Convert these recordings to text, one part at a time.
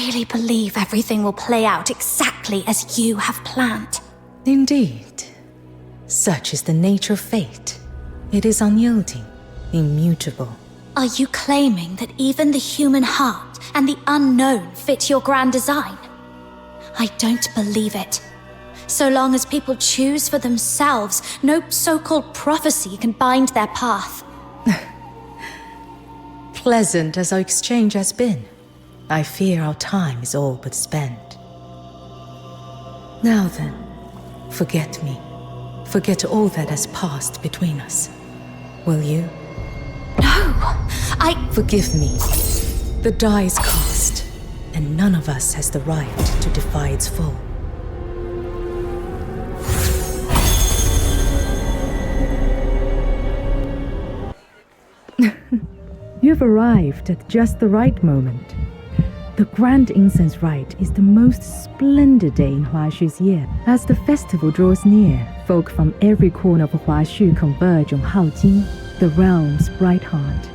really believe everything will play out exactly as you have planned. Indeed. Such is the nature of fate. It is unyielding, immutable. Are you claiming that even the human heart and the unknown fit your grand design? I don't believe it. So long as people choose for themselves, no so-called prophecy can bind their path. Pleasant as our exchange has been, I fear our time is all but spent. Now then, forget me. Forget all that has passed between us. Will you? No, Forgive me. The die is cast, and none of us has the right to defy its fall. You've arrived at just the right moment. The Grand Incense Rite is the most splendid day in Huaxu's year. As the festival draws near, folk from every corner of Huaxu converge on Haojing, the realm's bright heart.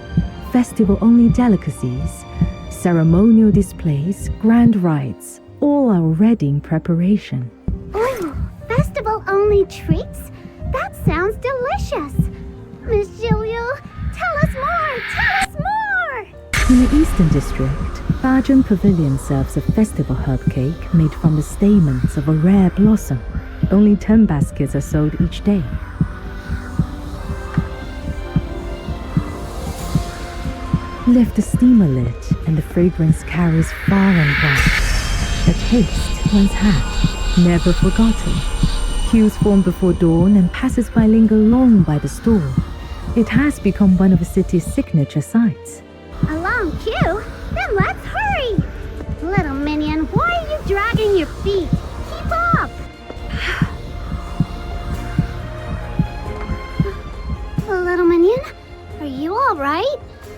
Festival-only delicacies, ceremonial displays, grand rites, all are already in preparation. Ooh, festival-only treats? That sounds delicious. Miss Zhiliu, tell us more! Tell us more! In the Eastern District, Bajun Pavilion serves a festival herb cake made from the stamens of a rare blossom. Only 10 baskets are sold each day. Lift the steamer lid and the fragrance carries far and wide. A taste once had, never forgotten. Queues form before dawn and passers-by linger long by the stall. It has become one of the city's signature sights. A long queue? Then let's hurry! Little minion, why are you dragging your feet? Keep up! Little minion, are you alright?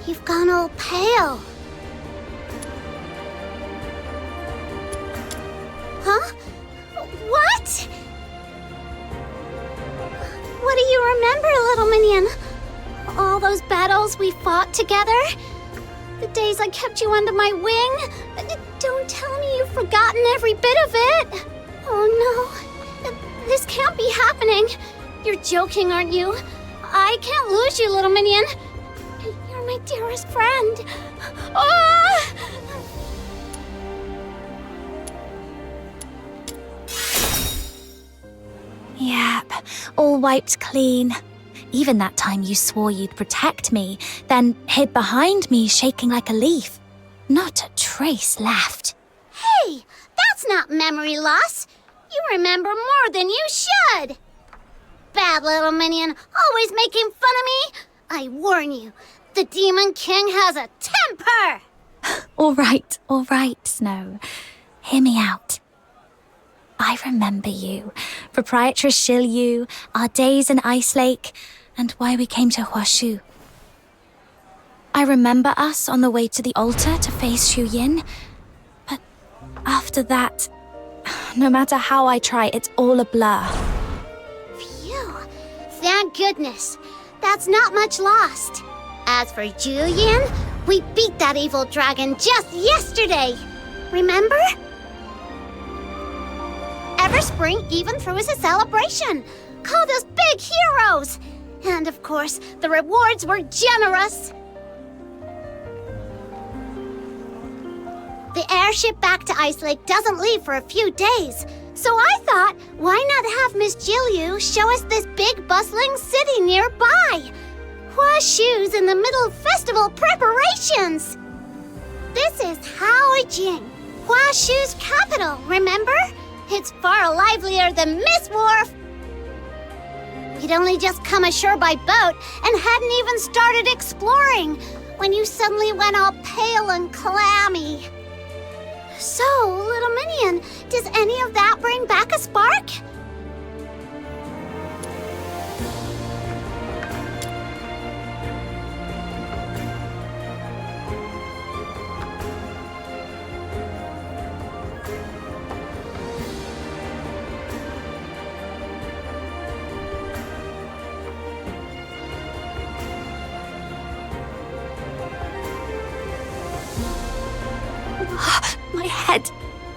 You've gone all pale. Huh? What? What do you remember, little minion? All those battles we fought together? The days I kept you under my wing? Don't tell me you've forgotten every bit of it. Oh no. This can't be happening. You're joking, aren't you? I can't lose you, little minion. You're my dearest friend. Ah! Yep, all wiped clean. Even that time you swore you'd protect me, then hid behind me shaking like a leaf. Not a trace left. Hey, that's not memory loss. You remember more than you should. Bad little minion, always making fun of me. I warn you, the Demon King has a temper. All right, Snow. Hear me out. I remember you, Proprietress Zhiliu, our days in Ice Lake, and why we came to Huaxu. I remember us on the way to the altar to face Zhuyin, but after that, no matter how I try, it's all a blur. Phew, thank goodness. That's not much lost. As for Zhuyin, we beat that evil dragon just yesterday. Remember? Everspring even threw us a celebration, called us big heroes. And of course, the rewards were generous. The airship back to Ice Lake doesn't leave for a few days. So I thought, why not have Miss Zhiliu show us this big bustling city nearby? Huaxu's in the middle of festival preparations. This is Haojing, Huaxu's capital, remember? It's far livelier than Miss Wharf. We'd only just come ashore by boat and hadn't even started exploring when you suddenly went all pale and clammy. So, little minion, does any of that bring back a spark? My head.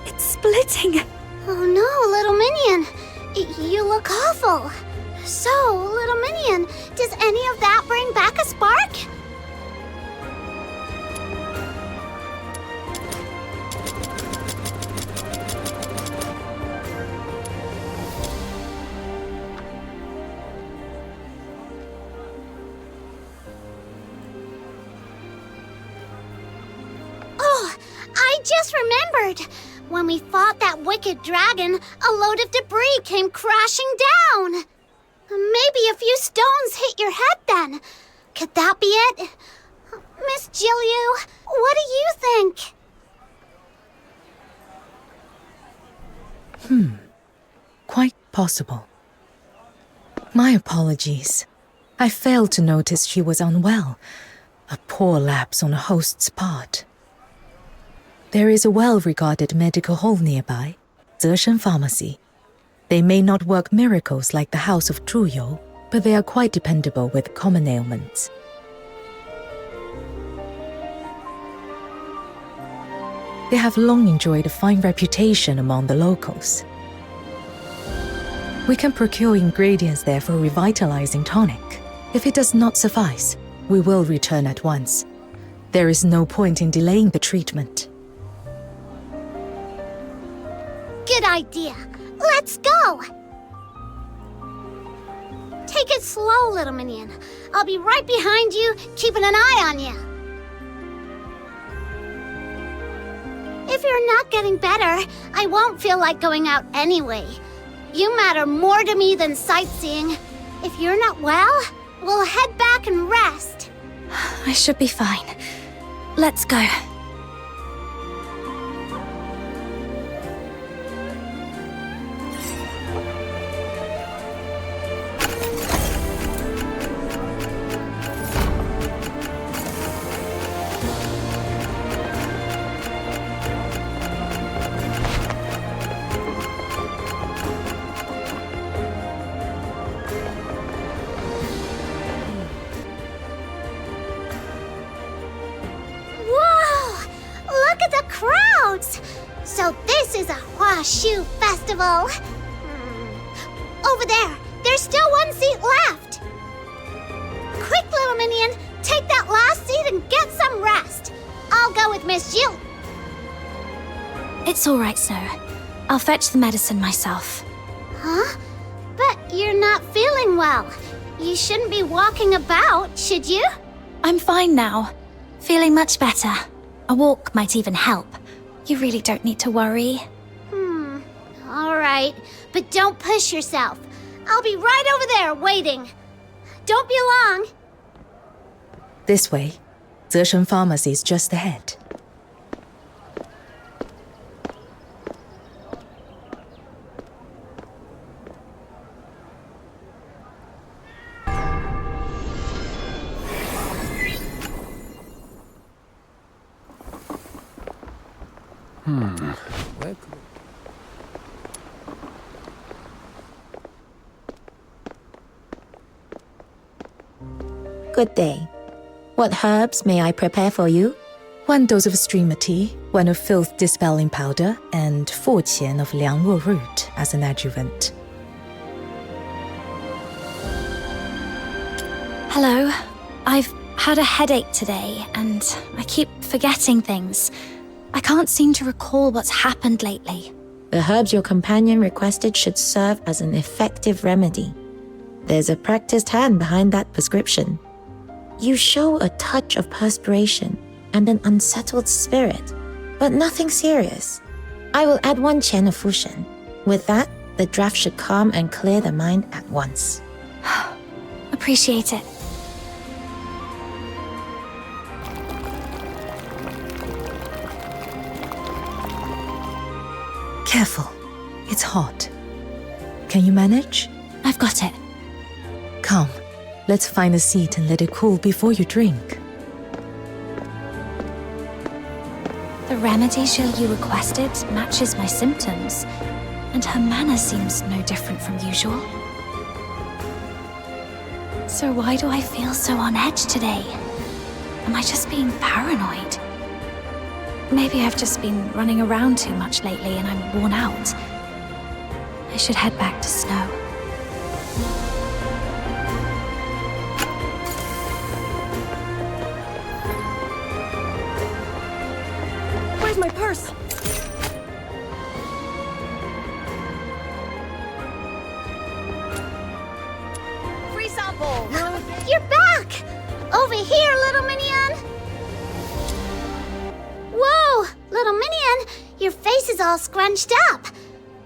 It's splitting. Oh no, little minion. You look awful. So, little minion, does any of that bring back a spark? Oh, I just remembered. When we fought that wicked dragon, a load of debris came crashing down. Maybe a few stones hit your head then. Could that be it? Miss Zhiliu, what do you think? Quite possible. My apologies. I failed to notice she was unwell. A poor lapse on a host's part. There is a well-regarded medical hall nearby, Zeshen Pharmacy. They may not work miracles like the House of Zhuyin, but they are quite dependable with common ailments. They have long enjoyed a fine reputation among the locals. We can procure ingredients there for a revitalizing tonic. If it does not suffice, we will return at once. There is no point in delaying the treatment. Good idea. Let's go! Take it slow, little minion. I'll be right behind you, keeping an eye on you. If you're not getting better, I won't feel like going out anyway. You matter more to me than sightseeing. If you're not well, we'll head back and rest. I should be fine. Let's go. So this is a Huaxu festival. Over there, there's still one seat left. Quick, little minion, take that last seat and get some rest. I'll go with Miss Jill. It's all right, Snow. I'll fetch the medicine myself. Huh? But you're not feeling well. You shouldn't be walking about, should you? I'm fine now. Feeling much better. A walk might even help. You really don't need to worry. All right, but don't push yourself. I'll be right over there waiting. Don't be long. This way. Zeshen Pharmacy is just ahead. Good day. What herbs may I prepare for you? 1 dose of streamer tea, 1 of filth dispelling powder, and 4 qian of liangruo root as an adjuvant. Hello. I've had a headache today, and I keep forgetting things. I can't seem to recall what's happened lately. The herbs your companion requested should serve as an effective remedy. There's a practiced hand behind that prescription. You show a touch of perspiration and an unsettled spirit, but nothing serious. I will add 1 qian of Fushuu. With that, the draft should calm and clear the mind at once. Appreciate it. Careful. It's hot. Can you manage? I've got it. Come. Let's find a seat and let it cool before you drink. The remedy Zhiliu requested matches my symptoms, and her manner seems no different from usual. So why do I feel so on edge today? Am I just being paranoid? Maybe I've just been running around too much lately and I'm worn out. I should head back to Snow. Where's my purse? Free sample! You're back! Over here, little minion! Whoa, little minion, your face is all scrunched up.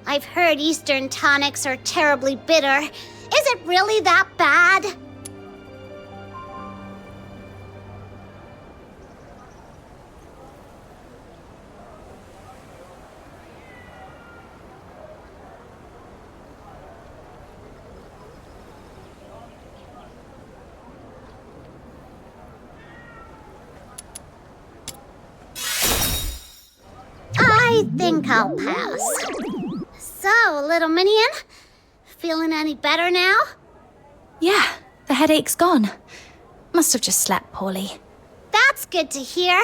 I've heard Eastern tonics are terribly bitter. Is it really that bad? I think I'll pass. So, little minion, feeling any better now? Yeah, the headache's gone. Must have just slept poorly. That's good to hear.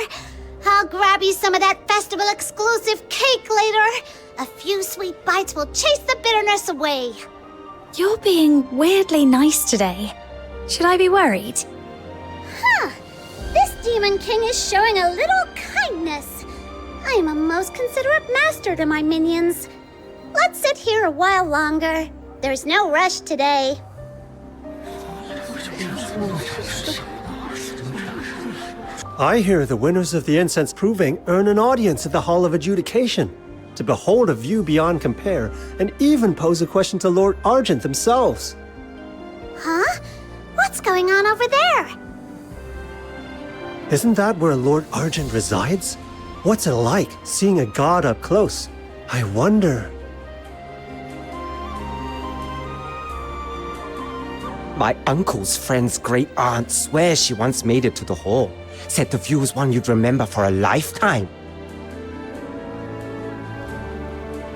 I'll grab you some of that festival exclusive cake later. A few sweet bites will chase the bitterness away. You're being weirdly nice today. Should I be worried? Huh. This Demon King is showing a little kindness. I am a most considerate master to my minions. Let's sit here a while longer. There's no rush today. I hear the winners of the Incense Proving earn an audience at the Hall of Adjudication to behold a view beyond compare and even pose a question to Lord Argent themselves. Huh? What's going on over there? Isn't that where Lord Argent resides? What's it like seeing a god up close? I wonder. My uncle's friend's great aunt swears she once made it to the hall. Said the view is one you'd remember for a lifetime.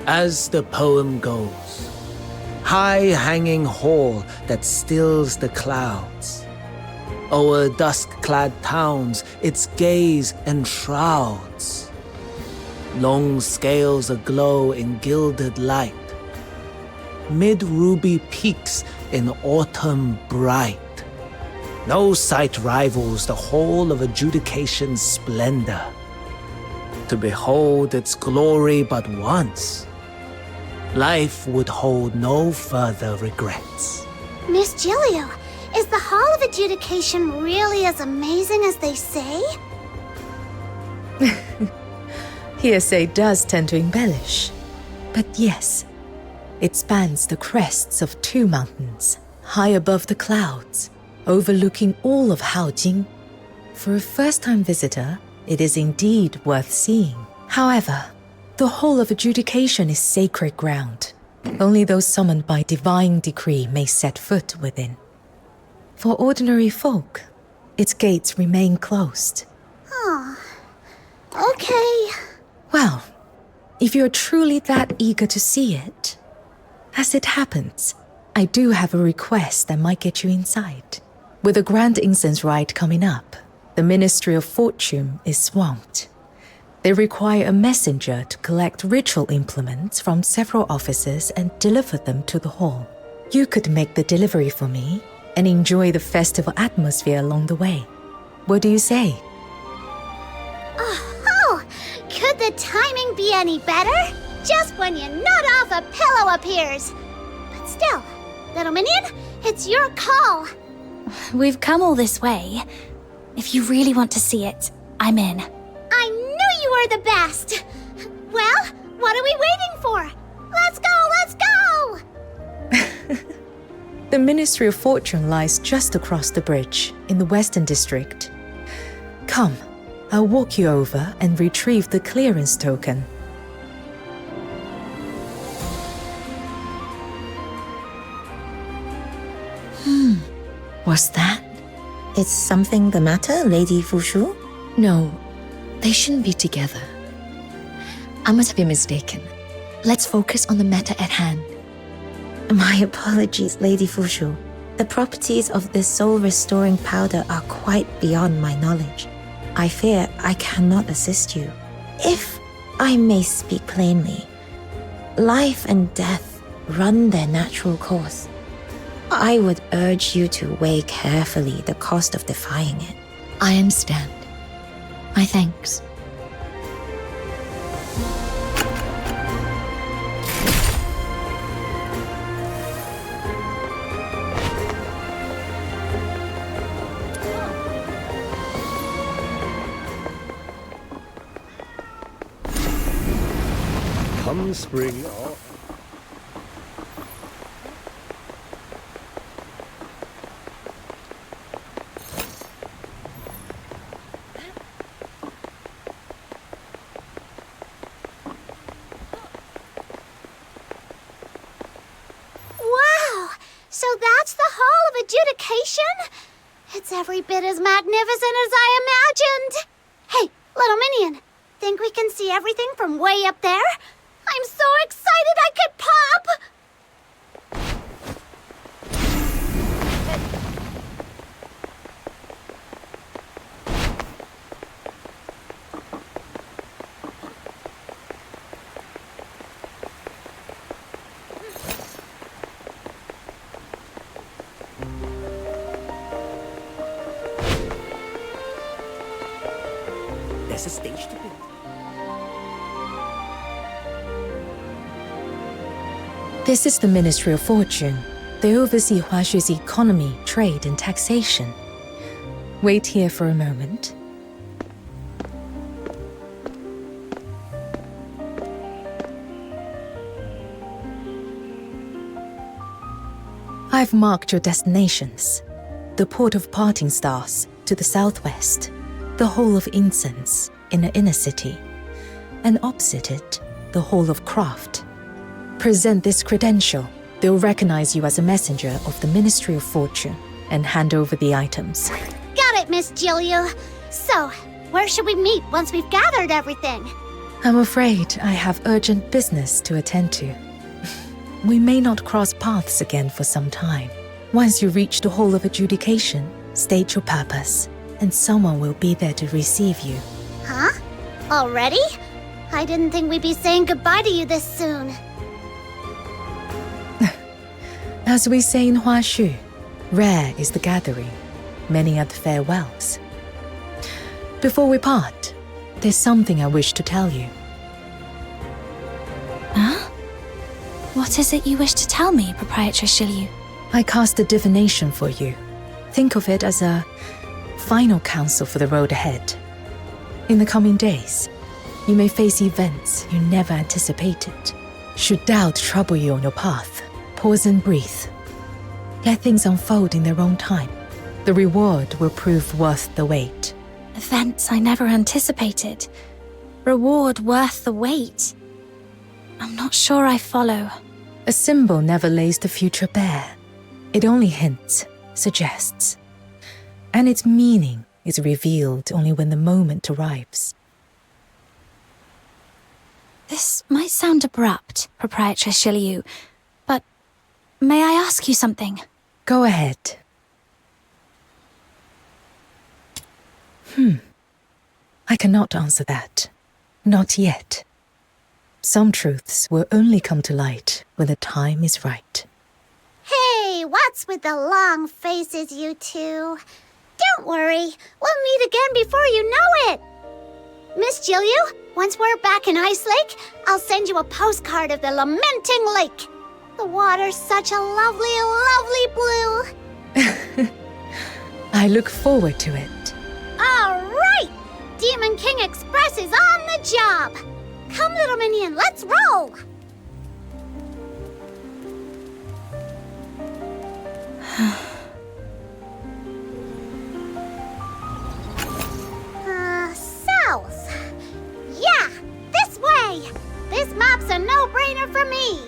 As the poem goes, high-hanging hall that stills the clouds. O'er dusk-clad towns, its gaze enshrouds. Long scales aglow in gilded light. Mid-ruby peaks in autumn bright. No sight rivals the Hall of Adjudication's splendor. To behold its glory but once, life would hold no further regrets. Miss Zhiliu, is the Hall of Adjudication really as amazing as they say? Hearsay does tend to embellish. But yes, it spans the crests of 2 mountains, high above the clouds, overlooking all of Haojing. For a first-time visitor, it is indeed worth seeing. However, the Hall of Adjudication is sacred ground. Only those summoned by divine decree may set foot within. For ordinary folk, its gates remain closed. Oh, okay. Well, if you're truly that eager to see it, as it happens, I do have a request that might get you inside. With the Grand Incense Rite coming up, the Ministry of Fortune is swamped. They require a messenger to collect ritual implements from several offices and deliver them to the hall. You could make the delivery for me and enjoy the festival atmosphere along the way. What do you say? Oh, could the timing be any better? Just when you nod off, a pillow appears. But still, little minion, it's your call. We've come all this way. If you really want to see it, I'm in. I knew you were the best. Well, what are we waiting for? Let's go, let's go! The Ministry of Fortune lies just across the bridge in the Western District. Come, I'll walk you over and retrieve the clearance token. What's that? Is something the matter, Lady Fushuu? No, they shouldn't be together. I must have been mistaken. Let's focus on the matter at hand. My apologies, Lady Fushuu. The properties of this soul-restoring powder are quite beyond my knowledge. I fear I cannot assist you. If I may speak plainly, life and death run their natural course. I would urge you to weigh carefully the cost of defying it. I understand. My thanks. Come spring. Wow! So that's the Hall of Adjudication? It's every bit as magnificent as I imagined. Hey, little minion, think we can see everything from way up there? I'm so excited I could pop! There's a stage to build. This is the Ministry of Fortune. They oversee Huaxu's economy, trade, and taxation. Wait here for a moment. I've marked your destinations. The Port of Parting Stars to the southwest, the Hall of Incense in the inner city, and opposite it, the Hall of Craft. Present this credential. They'll recognize you as a messenger of the Ministry of Fortune and hand over the items. Got it, Miss Zhiliu. So, where should we meet once we've gathered everything? I'm afraid I have urgent business to attend to. We may not cross paths again for some time. Once you reach the Hall of Adjudication, state your purpose, and someone will be there to receive you. Huh? Already? I didn't think we'd be saying goodbye to you this soon. As we say in Huaxu, rare is the gathering, many are the farewells. Before we part, there's something I wish to tell you. Huh? What is it you wish to tell me, Proprietress Zhiliu? I cast a divination for you. Think of it as a final counsel for the road ahead. In the coming days, you may face events you never anticipated. Should doubt trouble you on your path, pause and breathe. Let things unfold in their own time. The reward will prove worth the wait. Events I never anticipated. Reward worth the wait. I'm not sure I follow. A symbol never lays the future bare. It only hints, suggests. And its meaning is revealed only when the moment arrives. This might sound abrupt, Proprietress Zhiliu, but may I ask you something? Go ahead. I cannot answer that. Not yet. Some truths will only come to light when the time is right. Hey, what's with the long faces, you two? Don't worry, we'll meet again before you know it. Miss Zhiliu, once we're back in Ice Lake, I'll send you a postcard of the Lamenting Lake. The water's such a lovely, lovely blue. I look forward to it. All right! Demon King Express is on the job! Come, little minion, let's roll! South. Yeah, this way! This map's a no-brainer for me!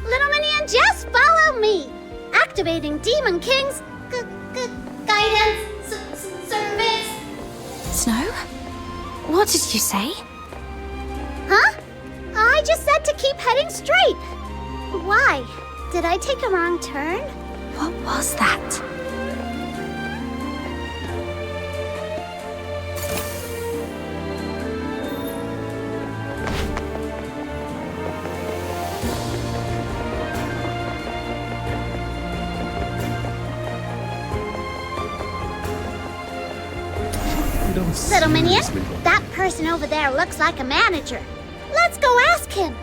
Little minion, just follow me! Activating Demon King's guidance service. Snow? What did you say? Huh? I just said to keep heading straight. Why? Did I take a wrong turn? What was that? Little Minion, that person over there looks like a manager. Let's go ask him.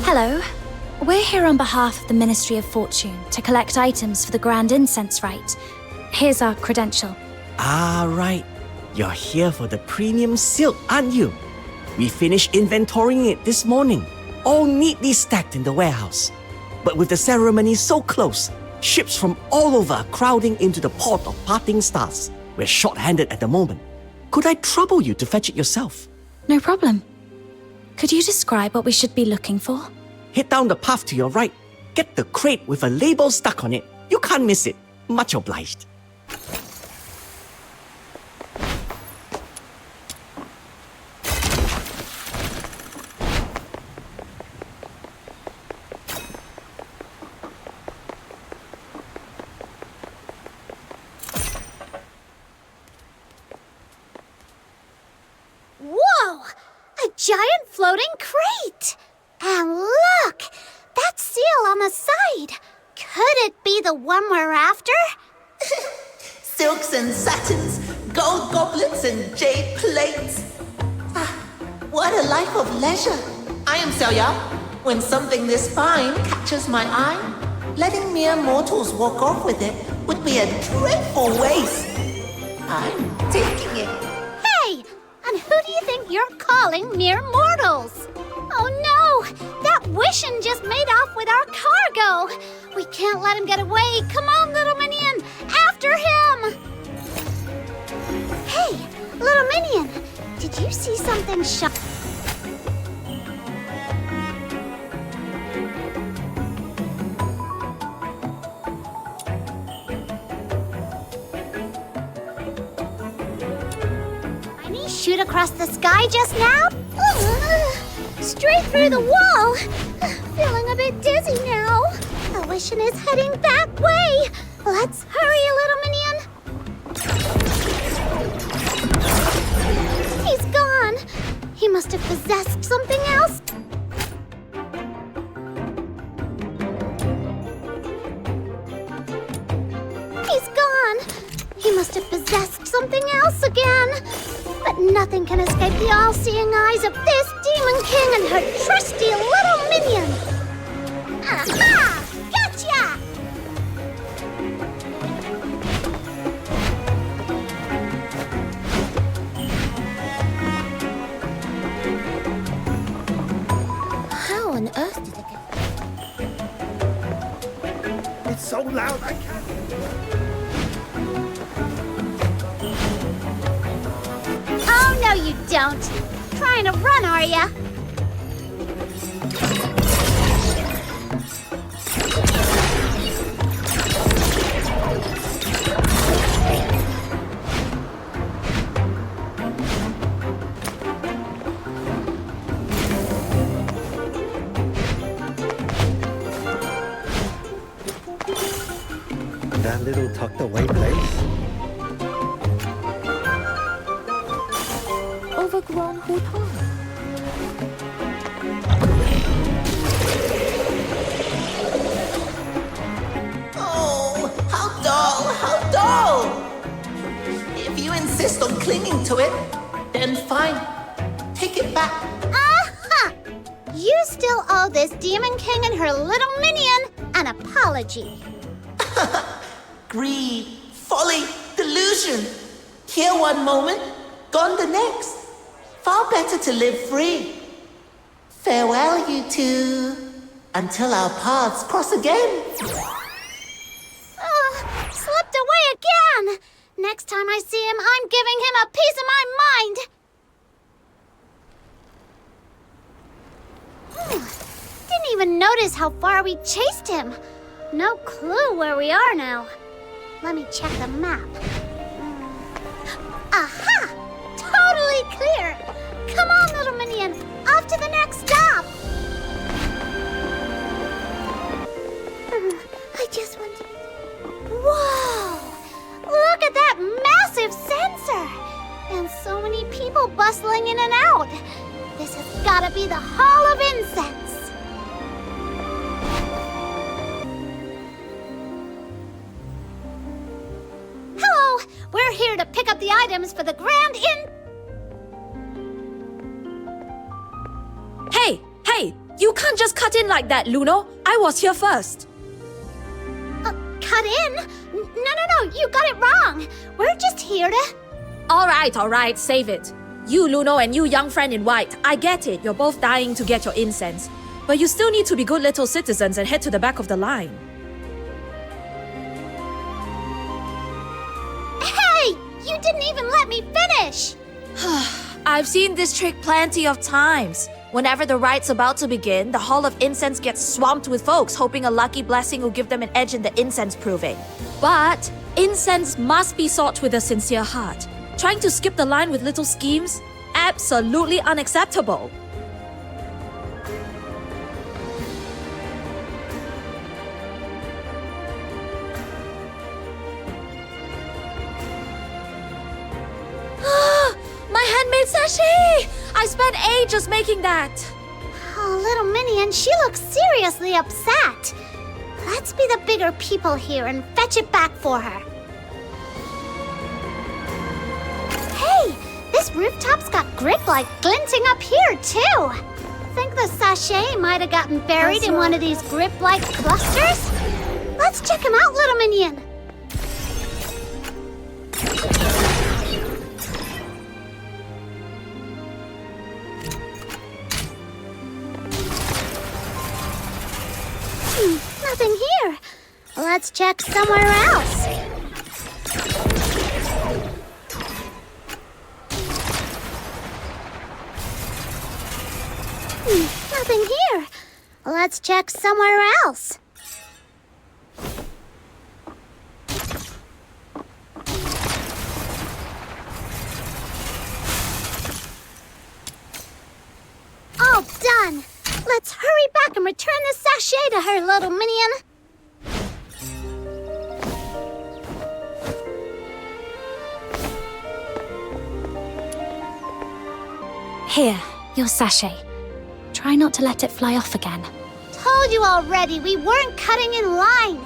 Hello. We're here on behalf of the Ministry of Fortune to collect items for the Grand Incense Rite. Here's our credential. Ah, right. You're here for the premium silk, aren't you? We finished inventorying it this morning, all neatly stacked in the warehouse. But with the ceremony so close, ships from all over are crowding into the port of Parting Stars. We're short-handed at the moment. Could I trouble you to fetch it yourself? No problem. Could you describe what we should be looking for? Head down the path to your right. Get the crate with a label stuck on it. You can't miss it. Much obliged. Whoa! A giant floating crate! And look! That seal on the side! Could it be the one we're after? Silks and satins, gold goblets and jade plates. Ah, what a life of leisure. I am Xiaoyao. When something this fine catches my eye, letting mere mortals walk off with it would be a dreadful waste. I'm taking it. Hey! And who do you think you're calling mere mortals? Oh no! That Wishin just made off with our cargo! We can't let him get away! Come on, Little Minion! After him! Hey! Little Minion! Did you see something shoot across the sky just now? Straight through the wall! Feeling a bit dizzy now. The Wishin is heading that way. Let's hurry, Little Minion. He's gone. He must have possessed something else. He's gone. He must have possessed something else again. But nothing can escape the all-seeing eyes of this Demon King and her trusty Little Minion. Aha! Gotcha! How on earth did it get? It's so loud I can't. Oh, no you don't. Trying to run, are ya? That little tucked away place? Overgrown hutan. Oh, how dull, how dull! If you insist on clinging to it, then fine. Take it back. Aha! You still owe this Demon King and her Little Minion an apology. Greed, folly, delusion. Here one moment, gone the next. Far better to live free. Farewell, you two. Until our paths cross again. Slipped away again. Next time I see him, I'm giving him a piece of my mind. Didn't even notice how far we chased him. No clue where we are now. Let me check the map. Aha! Totally clear! Come on, Little Minion! Off to the next stop! I just want to... Whoa! Look at that massive sensor! And so many people bustling in and out. This has gotta be the Hall of Incense. items for the grand Hey! You can't just cut in like that, Luno. I was here first. Cut in? No, you got it wrong. We're just here to... Alright, save it. You, Luno, and you, young friend in white, I get it. You're both dying to get your incense. But you still need to be good little citizens and head to the back of the line. Hey! You didn't even let me finish! I've seen this trick plenty of times. Whenever the rite's about to begin, the Hall of Incense gets swamped with folks hoping a lucky blessing will give them an edge in the incense proving. But incense must be sought with a sincere heart. Trying to skip the line with little schemes? Absolutely unacceptable. My handmade sachet! I spent ages making that. Oh, little Minion, she looks seriously upset. Let's be the bigger people here and fetch it back for her. Hey, this rooftop's got grip light glinting up here, too. Think the sachet might have gotten buried in one of these grip light clusters? Let's check him out, little Minion. Nothing here. Let's check somewhere else. Nothing here. Let's check somewhere else. All done. Let's hurry back and return the sachet to her, little Minion. Here, your sachet. Try not to let it fly off again. Told you already, we weren't cutting in line.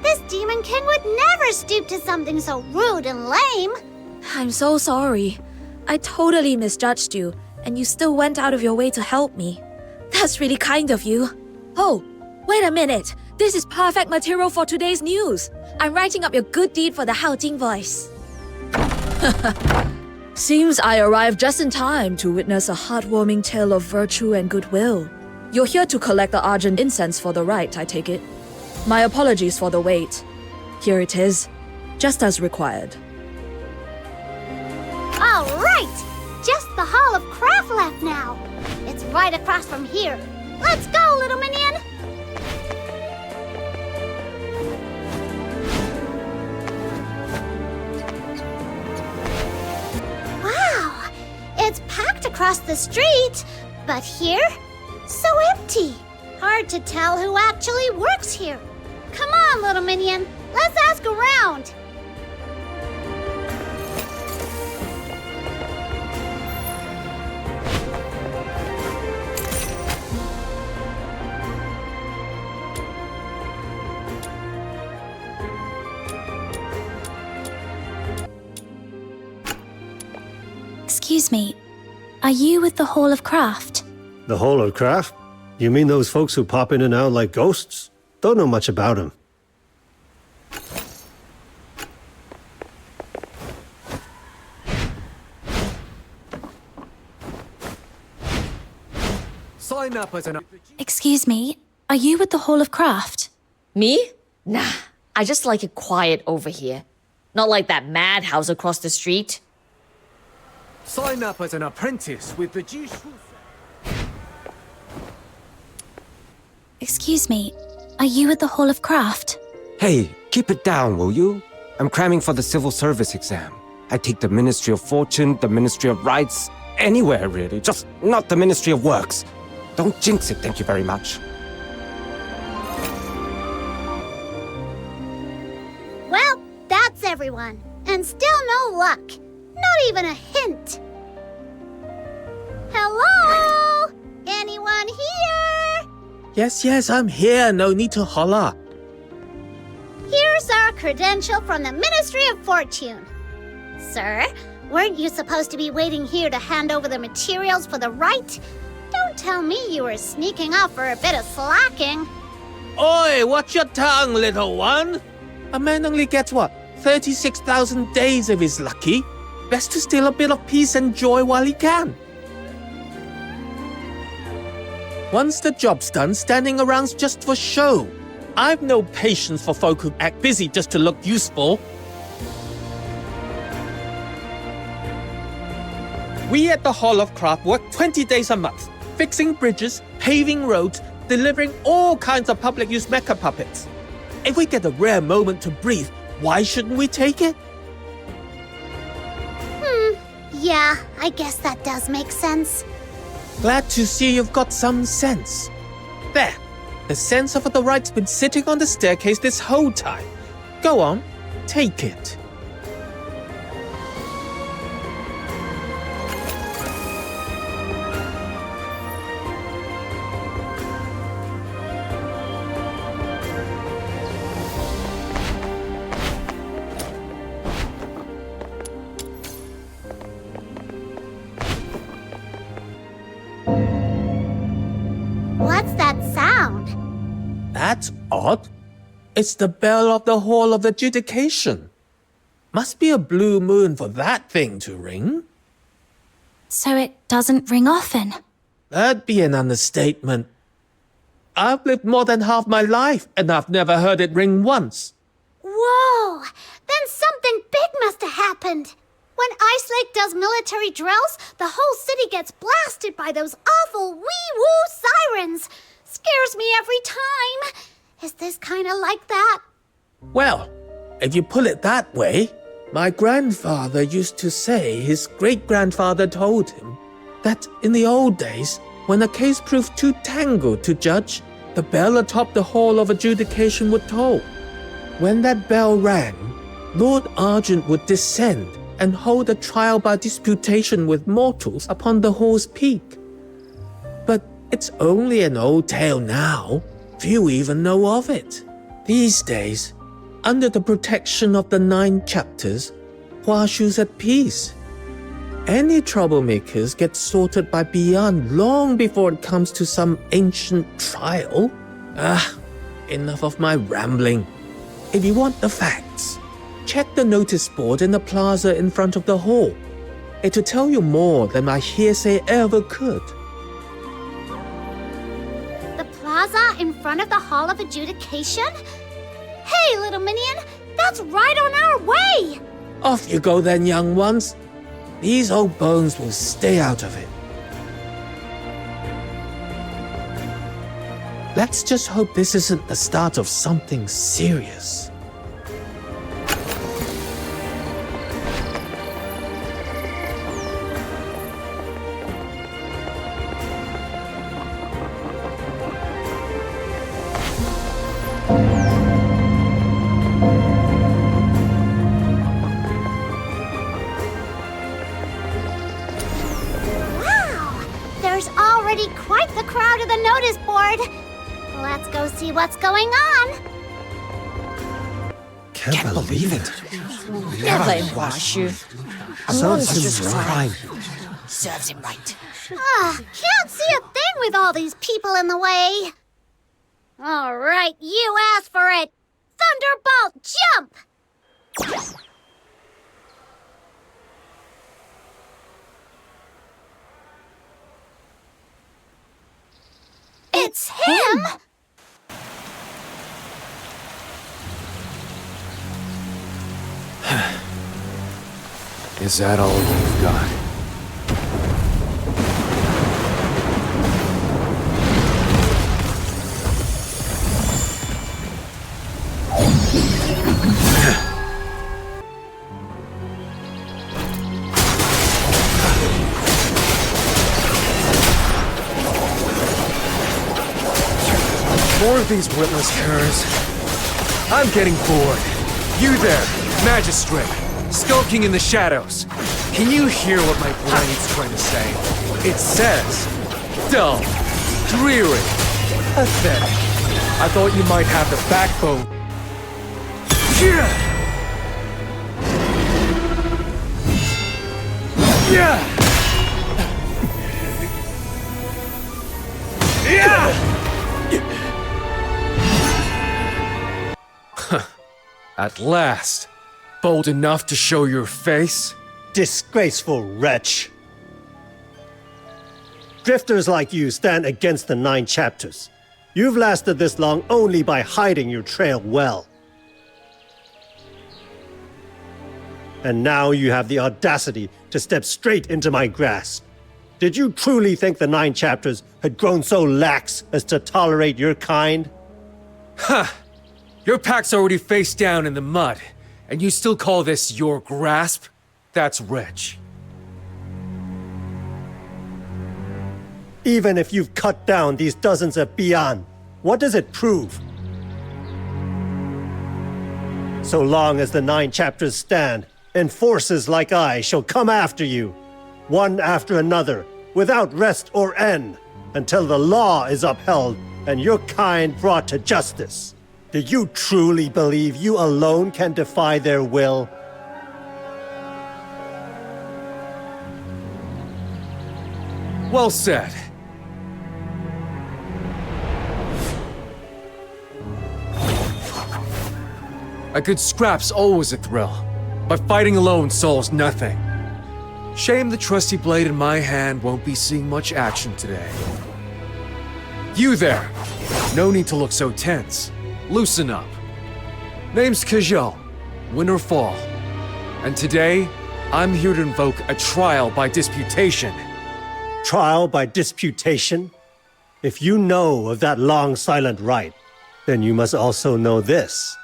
This Demon King would never stoop to something so rude and lame. I'm so sorry. I totally misjudged you, and you still went out of your way to help me. That's really kind of you. Oh, wait a minute. This is perfect material for today's news. I'm writing up your good deed for the Haojing voice. Seems I arrived just in time to witness a heartwarming tale of virtue and goodwill. You're here to collect the Argent incense for the rite, I take it. My apologies for the wait. Here it is, just as required. All right! Just the Hall of Craft left now. It's right across from here. Let's go, little Minion! Wow! It's packed across the street, but here, so empty. Hard to tell who actually works here. Come on, little Minion. Let's ask around. Excuse me, are you with the Hall of Craft? The Hall of Craft? You mean those folks who pop in and out like ghosts? Don't know much about them. Sign up as an... Excuse me, are you with the Hall of Craft? Me? Nah, I just like it quiet over here. Not like that madhouse across the street. Sign up as an apprentice with the Jishu. Excuse me, are you with the Hall of Craft? Hey, keep it down, will you? I'm cramming for the civil service exam. I take the Ministry of Fortune, the Ministry of Rights, anywhere really, just not the Ministry of Works. Don't jinx it, thank you very much. Well, that's everyone. And still no luck. Not even a hint. Hello? Anyone here? Yes, I'm here. No need to holler. Here's our credential from the Ministry of Fortune. Sir, Weren't you supposed to be waiting here to hand over the materials for the rite? Don't tell me you were sneaking off for a bit of slacking. Oi, watch your tongue, little one. A man only gets what? 36,000 days if he's lucky. Best to steal a bit of peace and joy while he can. Once the job's done, standing around's just for show. I've no patience for folk who act busy just to look useful. We at the Hall of Craft work 20 days a month, fixing bridges, paving roads, delivering all kinds of public-use mecha puppets. If we get a rare moment to breathe, why shouldn't we take it? Yeah, I guess that does make sense. Glad to see you've got some sense. There, the sense of the right's been sitting on the staircase this whole time. Go on, take it. What's that sound? That's odd. It's the bell of the Hall of Adjudication. Must be a blue moon for that thing to ring. So it doesn't ring often? That'd be an understatement. I've lived more than half my life, and I've never heard it ring once. Whoa! Then something big must have happened. When Ice Lake does military drills, the whole city gets blasted by those awful wee-woo sirens. Scares me every time. Is this kind of like that? Well, if you put it that way, my grandfather used to say his great-grandfather told him that in the old days, when a case proved too tangled to judge, the bell atop the Hall of Adjudication would toll. When that bell rang, Lord Argent would descend and hold a trial by disputation with mortals upon the hall's peak. But it's only an old tale now. Few even know of it. These days, under the protection of the 9 chapters, Huaxu's at peace. Any troublemakers get sorted by Beyond long before it comes to some ancient trial. Enough of my rambling. If you want the facts, check the notice board in the plaza in front of the hall. It'll tell you more than my hearsay ever could. The plaza in front of the Hall of Adjudication? Hey, little minion, that's right on our way! Off you go then, young ones. These old bones will stay out of it. Let's just hope this isn't the start of something serious. Quite the crowd at the notice board. Let's go see what's going on. Can't believe it. Never in Huaxu. Sounds just crime. Serves him right. Can't see a thing with all these people in the way. All right, you asked for it. Thunderbolt, jump! It's him! Is that all you've got? More of these witless curs. I'm getting bored. You there, magistrate, skulking in the shadows. Can you hear what my brain's trying to say? It says, dull, dreary, pathetic. I thought you might have the backbone. At last. Bold enough to show your face? Disgraceful wretch. Drifters like you stand against the 9 chapters. You've lasted this long only by hiding your trail well. And now you have the audacity to step straight into my grasp. Did you truly think the 9 chapters had grown so lax as to tolerate your kind? Ha! Your pack's already face down in the mud, and you still call this your grasp? That's rich. Even if you've cut down these dozens of Bian, what does it prove? So long as the 9 chapters stand, enforcers like I shall come after you, one after another, without rest or end, until the law is upheld and your kind brought to justice. Do you truly believe you alone can defy their will? Well said. A good scrap's always a thrill, but fighting alone solves nothing. Shame the trusty blade in my hand won't be seeing much action today. You there! No need to look so tense. Loosen up. Name's Kezhou, win or fall. And today, I'm here to invoke a trial by disputation. Trial by disputation? If you know of that long silent rite, then you must also know this.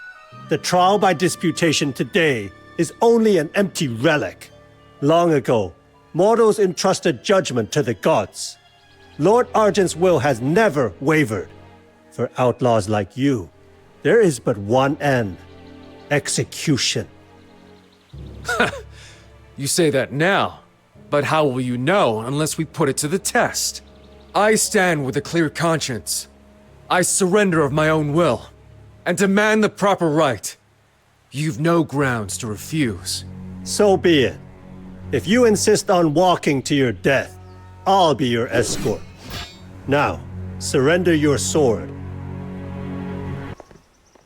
The trial by disputation today is only an empty relic. Long ago, mortals entrusted judgment to the gods. Lord Argent's will has never wavered. For outlaws like you, there is but one end: execution. You say that now, but how will you know unless we put it to the test? I stand with a clear conscience. I surrender of my own will, and demand the proper right. You've no grounds to refuse. So be it. If you insist on walking to your death, I'll be your escort. Now, surrender your sword.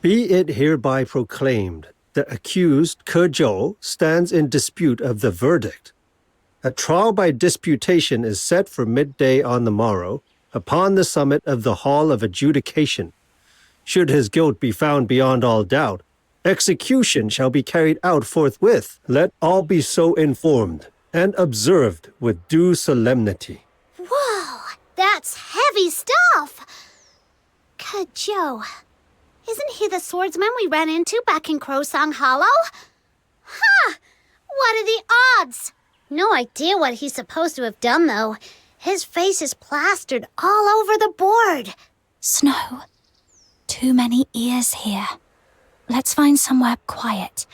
Be it hereby proclaimed, the accused, Kezhou, stands in dispute of the verdict. A trial by disputation is set for midday on the morrow, upon the summit of the Hall of Adjudication. Should his guilt be found beyond all doubt, execution shall be carried out forthwith. Let all be so informed, and observed with due solemnity. Whoa, that's heavy stuff! Kezhou. Isn't he the swordsman we ran into back in Crosong Hollow? Huh! What are the odds? No idea what he's supposed to have done, though. His face is plastered all over the board. Snow. Too many ears here. Let's find somewhere quiet.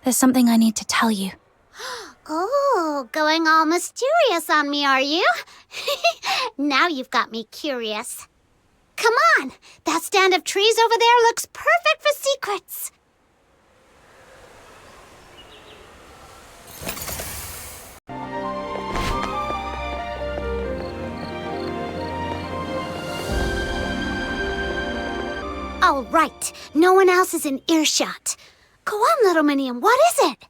There's something I need to tell you. Oh, going all mysterious on me, are you? Now you've got me curious. Come on! That stand of trees over there looks perfect for secrets! All right, no one else is in earshot. Go on, little Minion, what is it?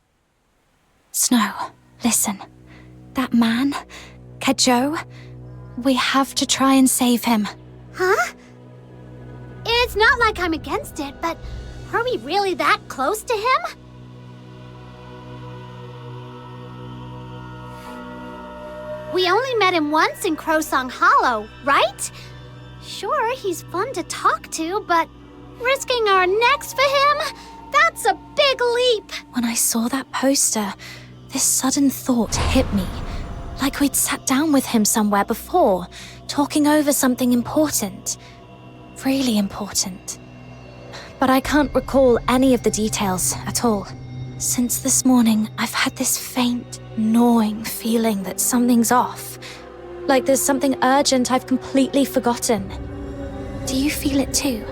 Snow, listen. That man, Kezhou, we have to try and save him. Huh? It's not like I'm against it, but are we really that close to him? We only met him once in Crosong Hollow, right? Sure, he's fun to talk to, but risking our necks for him? That's a big leap! When I saw that poster, this sudden thought hit me. Like we'd sat down with him somewhere before, talking over something important. Really important. But I can't recall any of the details at all. Since this morning, I've had this faint, gnawing feeling that something's off. Like there's something urgent I've completely forgotten. Do you feel it too?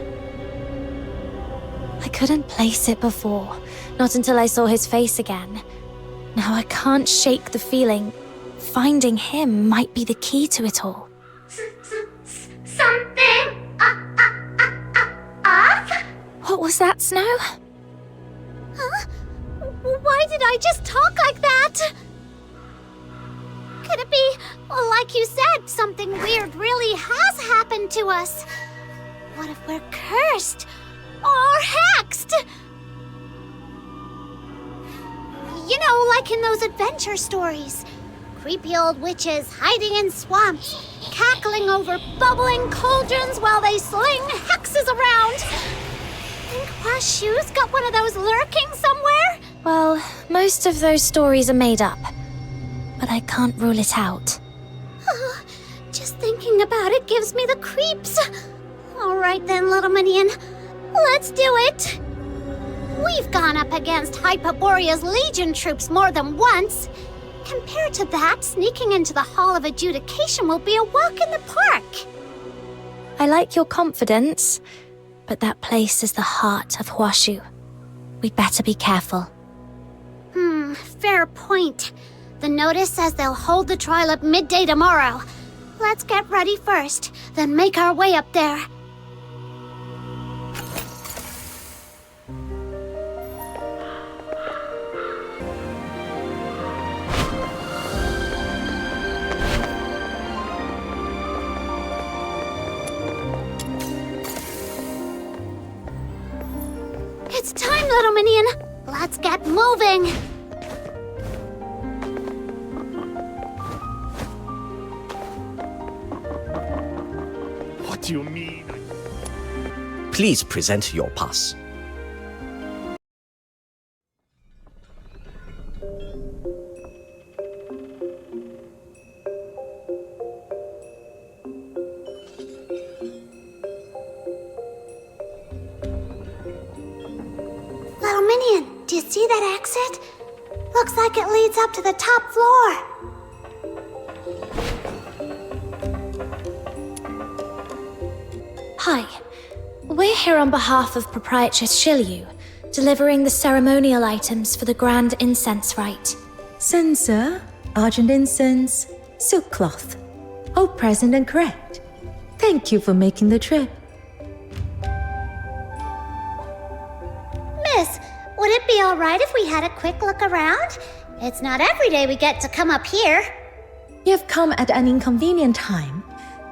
I couldn't place it before, not until I saw his face again. Now I can't shake the feeling finding him might be the key to it all. Something off? What was that, Snow? Huh? Why did I just talk like that? Could it be, like you said, something weird really has happened to us? What if we're cursed? Or hexed? You know, like in those adventure stories. Creepy old witches hiding in swamps, cackling over bubbling cauldrons while they sling hexes around. Think Huaxu's got one of those lurking somewhere? Well, most of those stories are made up, but I can't rule it out. Just thinking about it gives me the creeps. All right then, little minion. Let's do it. We've gone up against Hyperborea's Legion troops more than once. Compared to that, sneaking into the Hall of Adjudication will be a walk in the park. I like your confidence, but that place is the heart of Huaxu. We'd better be careful. Fair point. The notice says they'll hold the trial at midday tomorrow. Let's get ready first, then make our way up there. It's time, little minion. Let's get moving. What do you mean? Please present your pass. Little minion, do you see that exit? Looks like it leads up to the top floor. Hi. We're here on behalf of Proprietress Zhiliu, delivering the ceremonial items for the Grand Incense Rite. Censer, argent incense, silk cloth. All present and correct. Thank you for making the trip. Miss, would it be all right if we had a quick look around? It's not every day we get to come up here. You have come at an inconvenient time.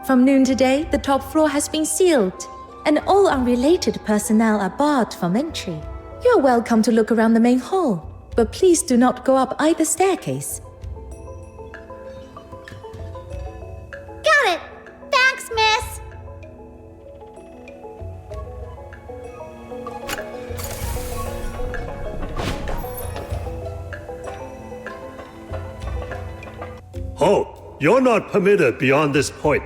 From noon today, the top floor has been sealed, and all unrelated personnel are barred from entry. You are welcome to look around the main hall, but please do not go up either staircase. Got it. Thanks, miss. Oh, you're not permitted beyond this point.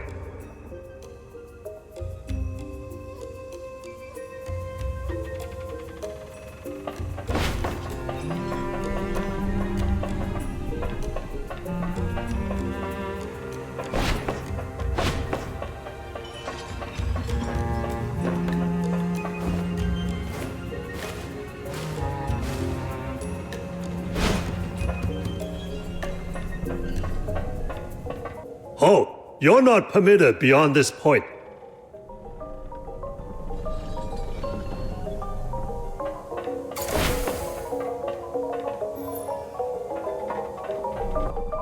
Oh, you're not permitted beyond this point.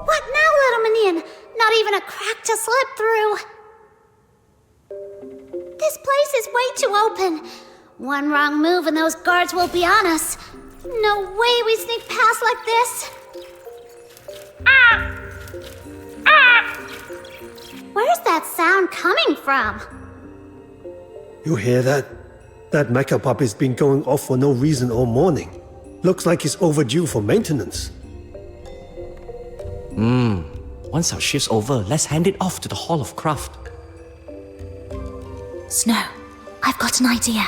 What now, little minion? Not even a crack to slip through. This place is way too open. One wrong move and those guards will be on us. No way we sneak past like this. Where's that sound coming from? You hear that? That mecha puppy's been going off for no reason all morning. Looks like it's overdue for maintenance. Once our shift's over, let's hand it off to the Hall of Craft. Snow, I've got an idea.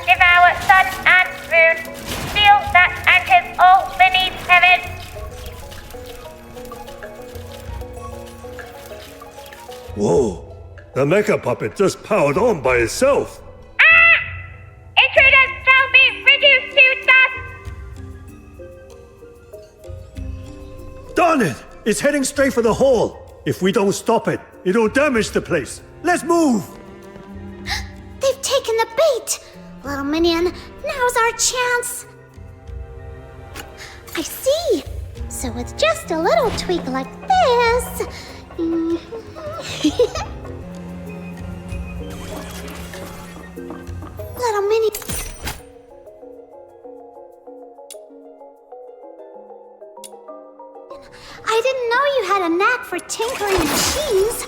devour sun and moon, steel that anchors all beneath heaven. Whoa, the mecha puppet just powered on by itself. Intruders shall be reduced to dust! Darn it! It's heading straight for the hall. If we don't stop it, it'll damage the place. Let's move! They've taken the bait! Little minion, now's our chance! I see! So with just a little tweak like this... Little minion... I didn't know you had a knack for tinkering machines.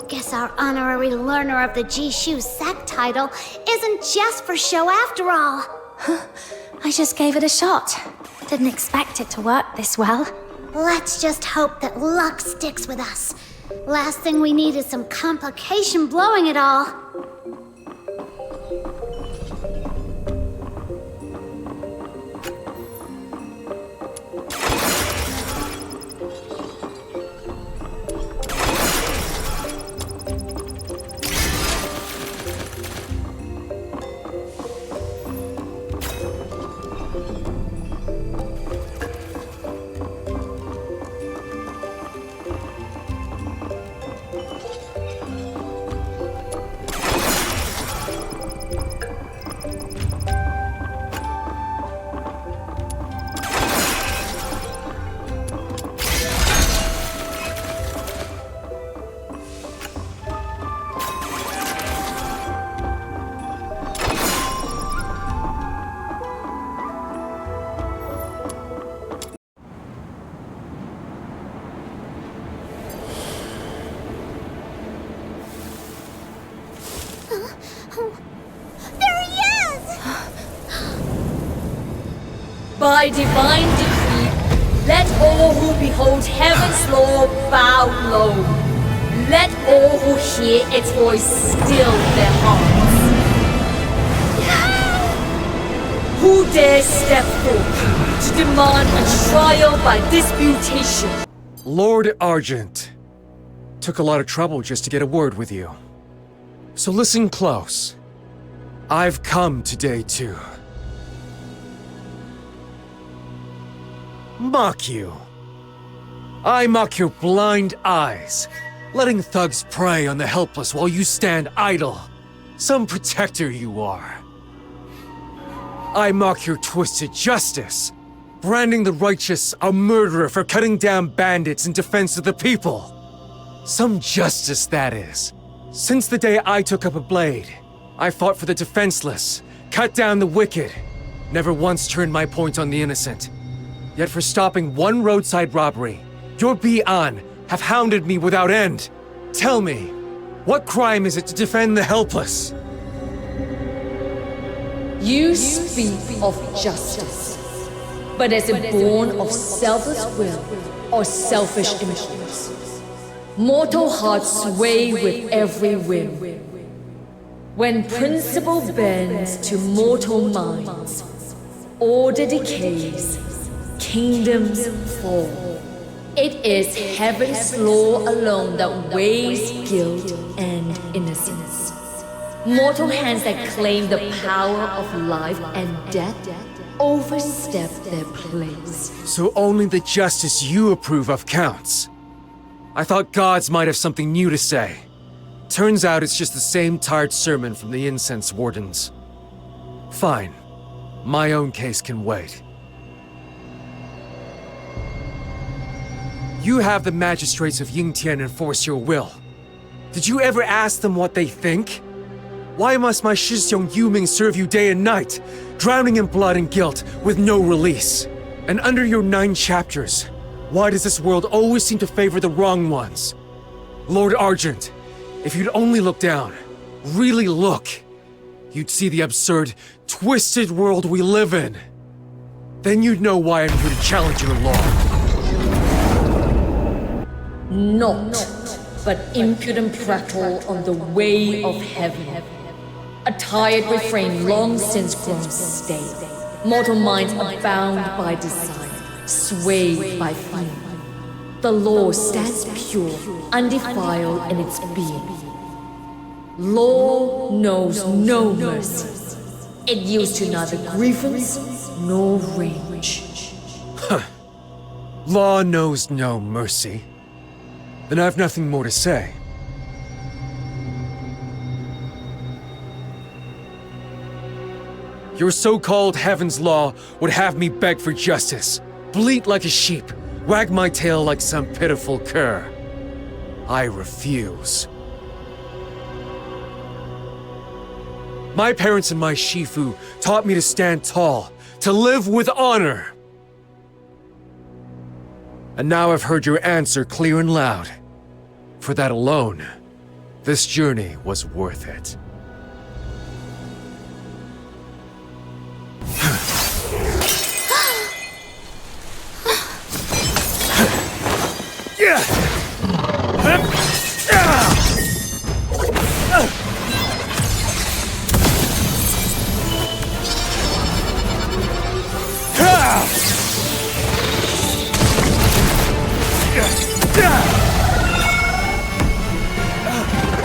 Guess our honorary learner of the Jishu Sec title isn't just for show after all. I just gave it a shot. Didn't expect it to work this well. Let's just hope that luck sticks with us. Last thing we need is some complication blowing it all. There he is! By divine decree, let all who behold heaven's law bow low. Let all who hear its voice still their hearts. Who dares step forth to demand a trial by disputation? Lord Argent. Took a lot of trouble just to get a word with you. So listen close. I've come today to... mock you. I mock your blind eyes, letting thugs prey on the helpless while you stand idle. Some protector you are. I mock your twisted justice, branding the righteous a murderer for cutting down bandits in defense of the people. Some justice, that is. Since the day I took up a blade, I fought for the defenseless, cut down the wicked, never once turned my point on the innocent. Yet for stopping one roadside robbery, your Bi-An have hounded me without end. Tell me, what crime is it to defend the helpless? You speak of justice, but is it born of selfless will or selfish impulse? Mortal hearts sway with every whim. When principle bends to mortal minds, order decays, kingdoms fall. It is heaven's law alone that weighs guilt and innocence. Mortal hands that claim the power of life and death overstep their place. So only the justice you approve of counts. I thought gods might have something new to say. Turns out it's just the same tired sermon from the incense wardens. Fine. My own case can wait. You have the magistrates of Yingtian enforce your will. Did you ever ask them what they think? Why must my Shixiong Yuming serve you day and night, drowning in blood and guilt with no release? And under your 9 chapters, why does this world always seem to favor the wrong ones? Lord Argent, if you'd only look down, really look, you'd see the absurd, twisted world we live in. Then you'd know why I'm here to challenge your law. Not but impudent prattle on the way of heaven. a tired refrain long since grown stale. Mortal minds are bound by desire, swayed by fear. The law stands pure, undefiled in its being. Law knows no mercy. It yields to neither grievance nor rage. Law knows no mercy. Then I've nothing more to say. Your so-called Heaven's Law would have me beg for justice, bleat like a sheep, wag my tail like some pitiful cur. I refuse. My parents and my Shifu taught me to stand tall, to live with honor. And now I've heard your answer clear and loud. For that alone, this journey was worth it.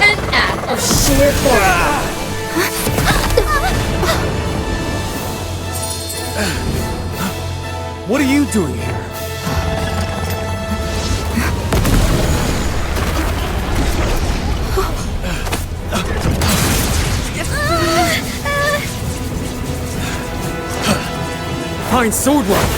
An act of sheer force. What are you doing here? Fine sword one!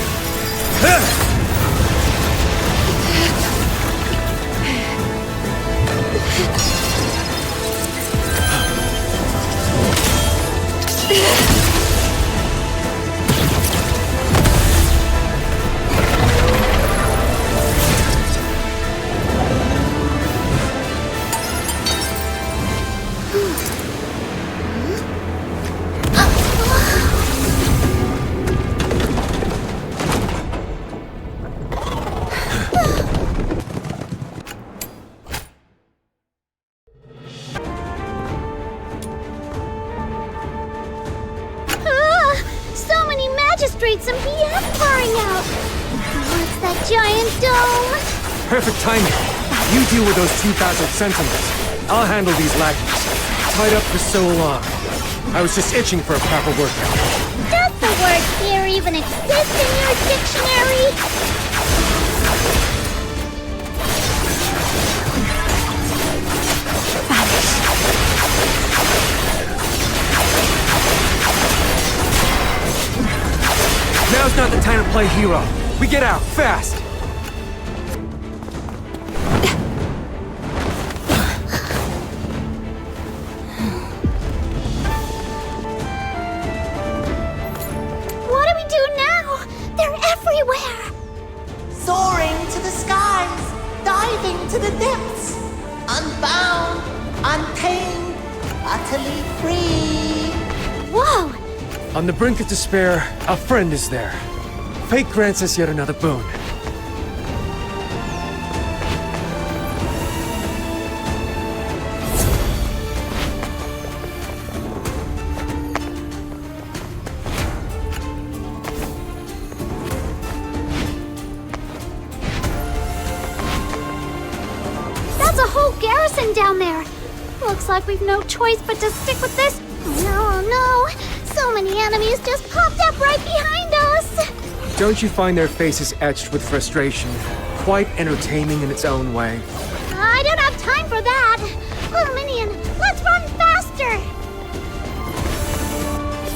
Some PM pouring out. What's that giant dome? Perfect timing. You deal with those 2,000 Sentinels. I'll handle these lackeys. Tied up for so long. I was just itching for a proper workout. Does the word fear even exist in your dictionary? Now's not the time to play hero. We get out, fast! What do we do now? They're everywhere! Soaring to the skies, diving to the depths, unbound, untamed, utterly free. Whoa! On the brink of despair, a friend is there. Fate grants us yet another boon. That's a whole garrison down there. Looks like we've no choice but to stick with this. No, no. So many enemies just popped up right behind us! Don't you find their faces etched with frustration quite entertaining in its own way? I don't have time for that! Little Minion, let's run faster!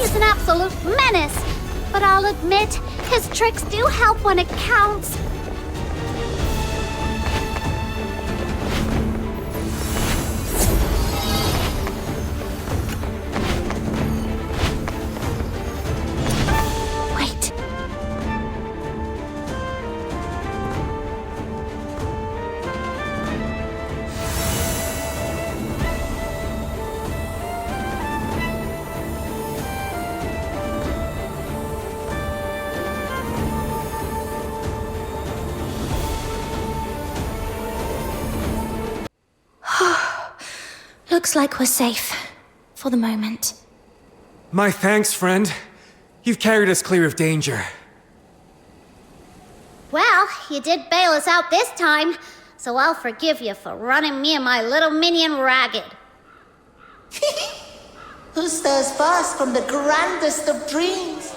He's an absolute menace, but I'll admit, his tricks do help when it counts. Looks like we're safe. for the moment. My thanks, friend. You've carried us clear of danger. Well, you did bail us out this time, so I'll forgive you for running me and my little minion ragged. Who stirs fast from the grandest of dreams?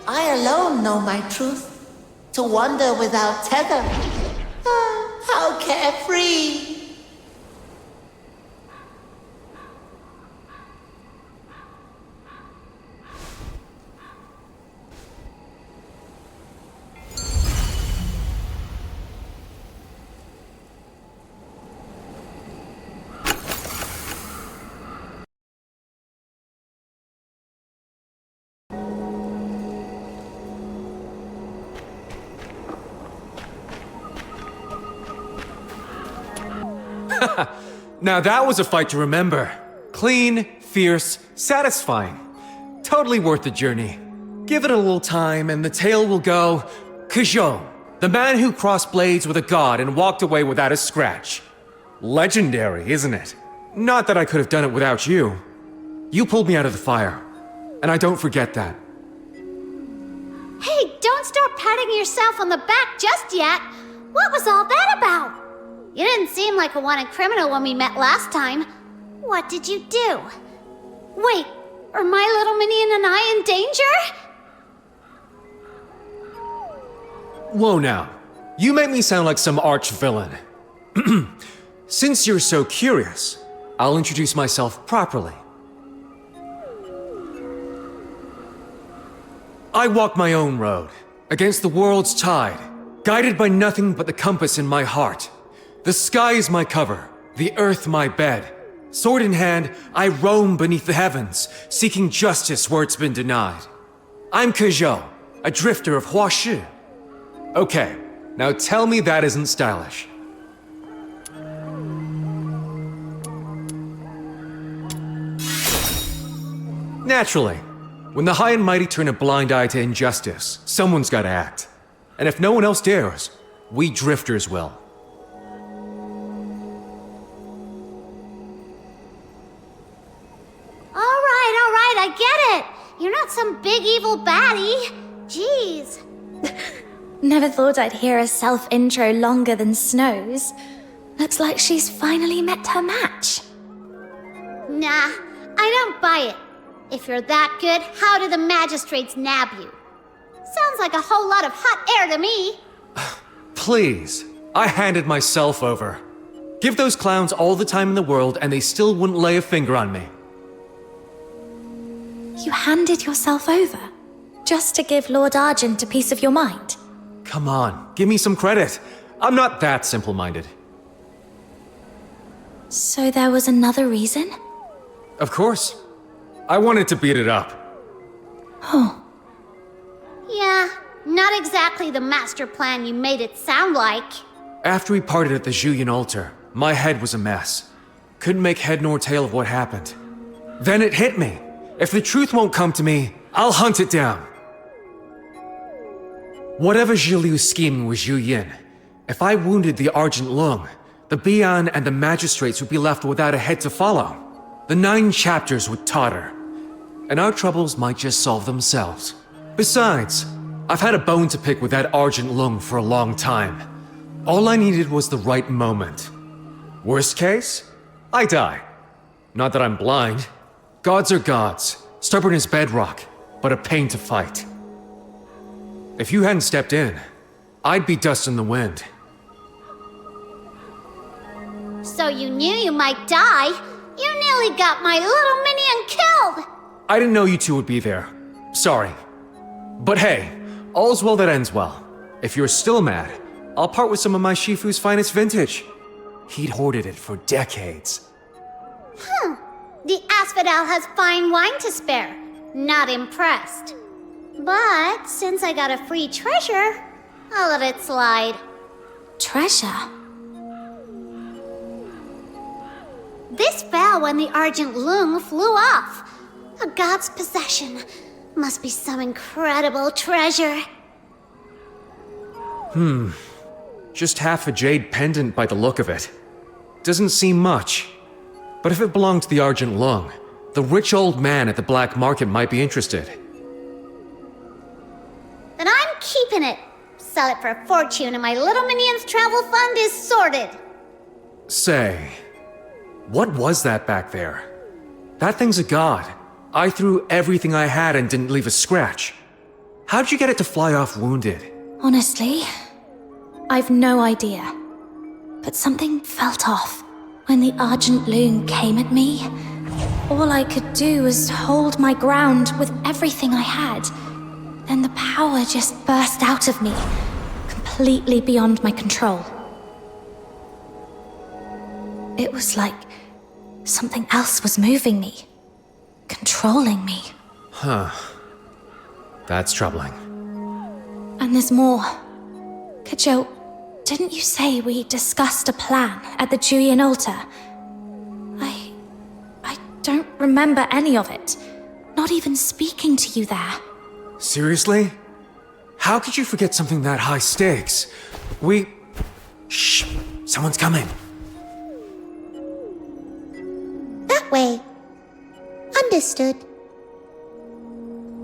I alone know my truth. To wander without tether. How carefree! Now that was a fight to remember. Clean, fierce, satisfying. Totally worth the journey. Give it a little time and the tale will go, Kezhou, the man who crossed blades with a god and walked away without a scratch. Legendary, isn't it? Not that I could have done it without you. You pulled me out of the fire, and I don't forget that. Hey, don't start patting yourself on the back just yet. What was all that about? You didn't seem like a wanted criminal when we met last time. What did you do? Wait, are my little minion and I in danger? Whoa now. You make me sound like some arch-villain. Since you're so curious, I'll introduce myself properly. I walk my own road, against the world's tide, guided by nothing but the compass in my heart. The sky is my cover, the earth my bed. Sword in hand, I roam beneath the heavens, seeking justice where it's been denied. I'm Kezhou, a drifter of Huaxu. Okay, now tell me that isn't stylish. Naturally, when the high and mighty turn a blind eye to injustice, someone's gotta act. And if no one else dares, we drifters will. I get it. You're not some big evil baddie. Jeez. Never thought I'd hear a self-intro longer than Snow's. Looks like she's finally met her match. Nah, I don't buy it. If you're that good, how did the magistrates nab you? Sounds like a whole lot of hot air to me. Please, I handed myself over. Give those clowns all the time in the world and they still wouldn't lay a finger on me. You handed yourself over? Just to give Lord Argent a piece of your mind? Come on, give me some credit. I'm not that simple-minded. So there was another reason? Of course. I wanted to beat it up. Oh. Yeah, not exactly the master plan you made it sound like. After we parted at the Zhuyin altar, my head was a mess. Couldn't make head nor tail of what happened. Then it hit me. If the truth won't come to me, I'll hunt it down. Whatever Zhiliu's scheming was Zhuyin. If I wounded the Argent Lung, the Bian and the magistrates would be left without a head to follow. The 9 chapters would totter. And our troubles might just solve themselves. Besides, I've had a bone to pick with that Argent Lung for a long time. All I needed was the right moment. Worst case, I die. Not that I'm blind. Gods are gods, stubborn as bedrock, but a pain to fight. If you hadn't stepped in, I'd be dust in the wind. So you knew you might die? You nearly got my little minion killed! I didn't know you two would be there. Sorry. But hey, all's well that ends well. If you're still mad, I'll part with some of my Shifu's finest vintage. He'd hoarded it for decades. The Asphodel has fine wine to spare. Not impressed. But since I got a free treasure, I'll let it slide. Treasure? This fell when the Argent Lung flew off. A god's possession. Must be some incredible treasure. Just half a jade pendant by the look of it. Doesn't seem much. But if it belonged to the Argent Lung, The rich old man at the black market might be interested. Then I'm keeping it. Sell it for a fortune and my little minion's travel fund is sorted. Say, what was that back there? That thing's a god. I threw everything I had and didn't leave a scratch. How'd you get it to fly off wounded? Honestly, I've no idea. But something felt off when the Argent Loon came at me. All I could do was hold my ground with everything I had. Then the power just burst out of me, completely beyond my control. It was like something else was moving me, controlling me. Huh. That's troubling. And there's more. Kezhou, didn't you say we discussed a plan at the Zhuyin altar? I don't remember any of it. Not even speaking to you there. Seriously? How could you forget something that high stakes? Shh! Someone's coming. That way. Understood.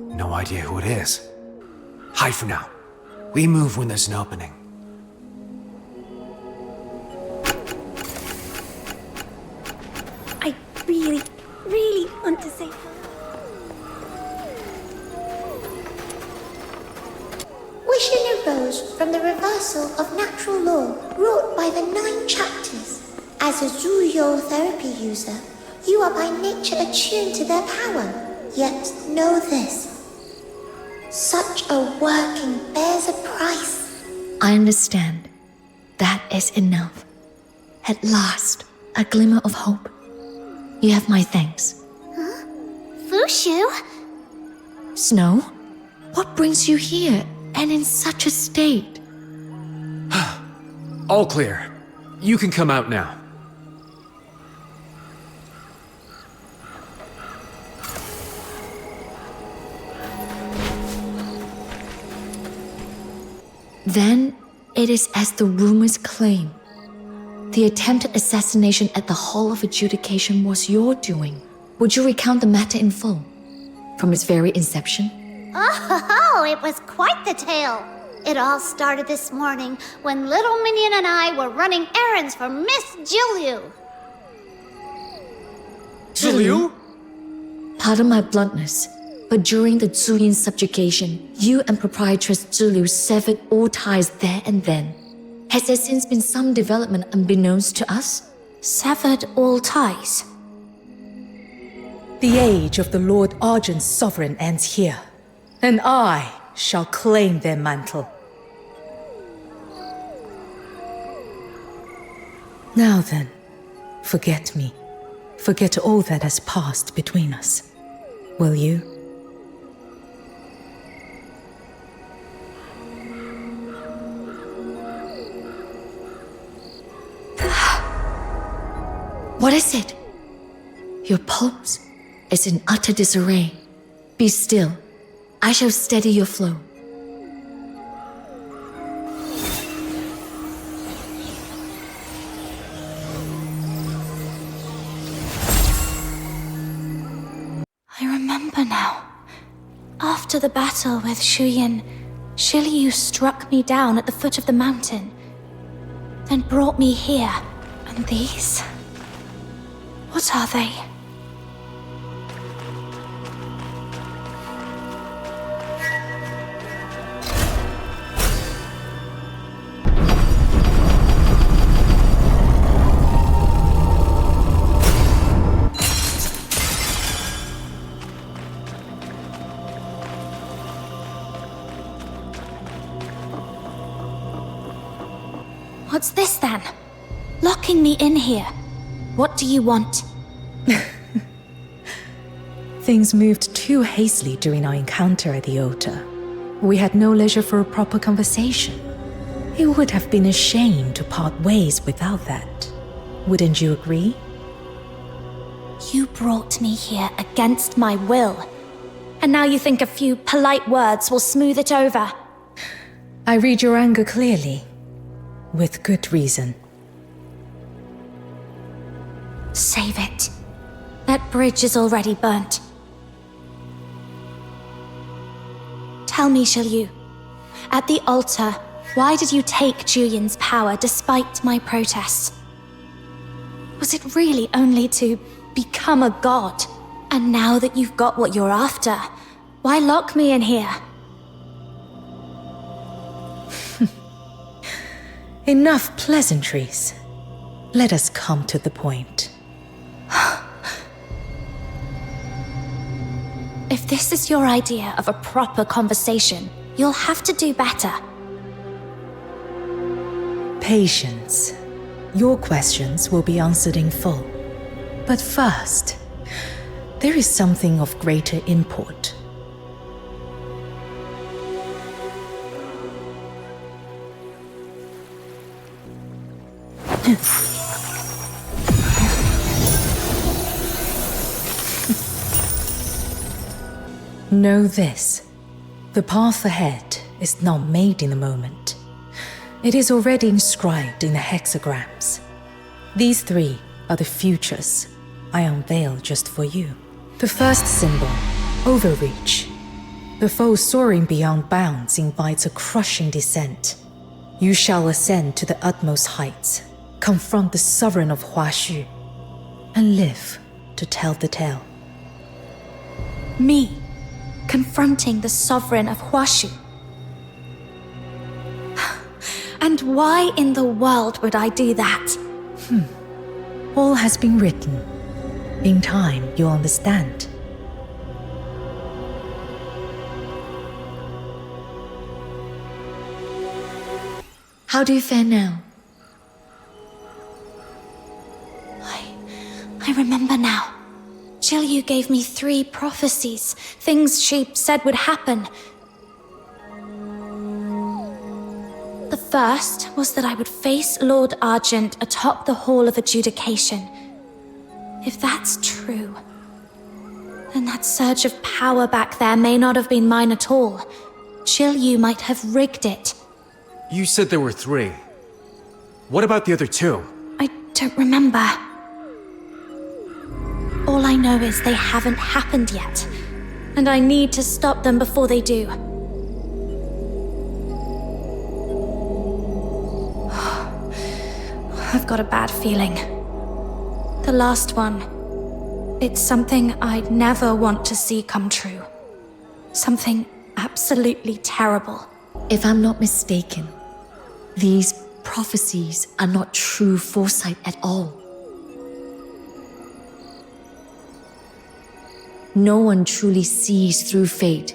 No idea who it is. Hide for now. We move when there's an opening. I really want to say Wishing arose from the reversal of natural law wrought by the 9 chapters. As a Zhuyin therapy user, you are by nature attuned to their power. Yet know this. Such a working bears a price. I understand. That is enough. At last, a glimmer of hope. You have my thanks. Huh? Fushuu? Snow? What brings you here, and in such a state? All clear. You can come out now. Then it is as the rumors claim. The attempted assassination at the Hall of Adjudication was your doing. Would you recount the matter in full? From its very inception? Oh, it was quite the tale. It all started this morning when little Minion and I were running errands for Miss Zhiliu. Zhiliu? Pardon my bluntness, but during the Zhuyin subjugation, you and Proprietress Zhiliu severed all ties there and then. Has there since been some development unbeknownst to us? Severed all ties? The age of the Lord Argent's sovereign ends here, and I shall claim their mantle. Now then, forget me. Forget all that has passed between us. Will you? What is it? Your pulse is in utter disarray. Be still. I shall steady your flow. I remember now. After the battle with Zhuyin, Zhiliu struck me down at the foot of the mountain, then brought me here. And these? What are they? What's this then? Locking me in here. What do you want? Things moved too hastily during our encounter at the altar. We had no leisure for a proper conversation. It would have been a shame to part ways without that. Wouldn't you agree? You brought me here against my will. And now you think a few polite words will smooth it over? I read your anger clearly. With good reason. Save it. That bridge is already burnt. Tell me, Zhiliu, at the altar, why did you take Zhuyin's power despite my protests? Was it really only to become a god? And now that you've got what you're after, why lock me in here? Enough pleasantries. Let us come to the point. If this is your idea of a proper conversation, you'll have to do better. Patience. Your questions will be answered in full. But first, there is something of greater import. Know this. The path ahead is not made in a moment. It is already inscribed in the hexagrams. These three are the futures I unveil just for you. The first symbol, overreach. The foe soaring beyond bounds invites a crushing descent. You shall ascend to the utmost heights, confront the sovereign of Huaxu, and live to tell the tale. Me, confronting the sovereign of Huaxu. And why in the world would I do that? All has been written. In time, you'll understand. How do you fare now? I remember now. Zhiliu gave me 3 prophecies, things she said would happen. The first was that I would face Lord Argent atop the Hall of Adjudication. If that's true, then that surge of power back there may not have been mine at all. Zhiliu might have rigged it. You said there were 3. What about the other 2? I don't remember. All I know is they haven't happened yet, and I need to stop them before they do. I've got a bad feeling. The last one. It's something I'd never want to see come true. Something absolutely terrible. If I'm not mistaken, these prophecies are not true foresight at all. No one truly sees through fate.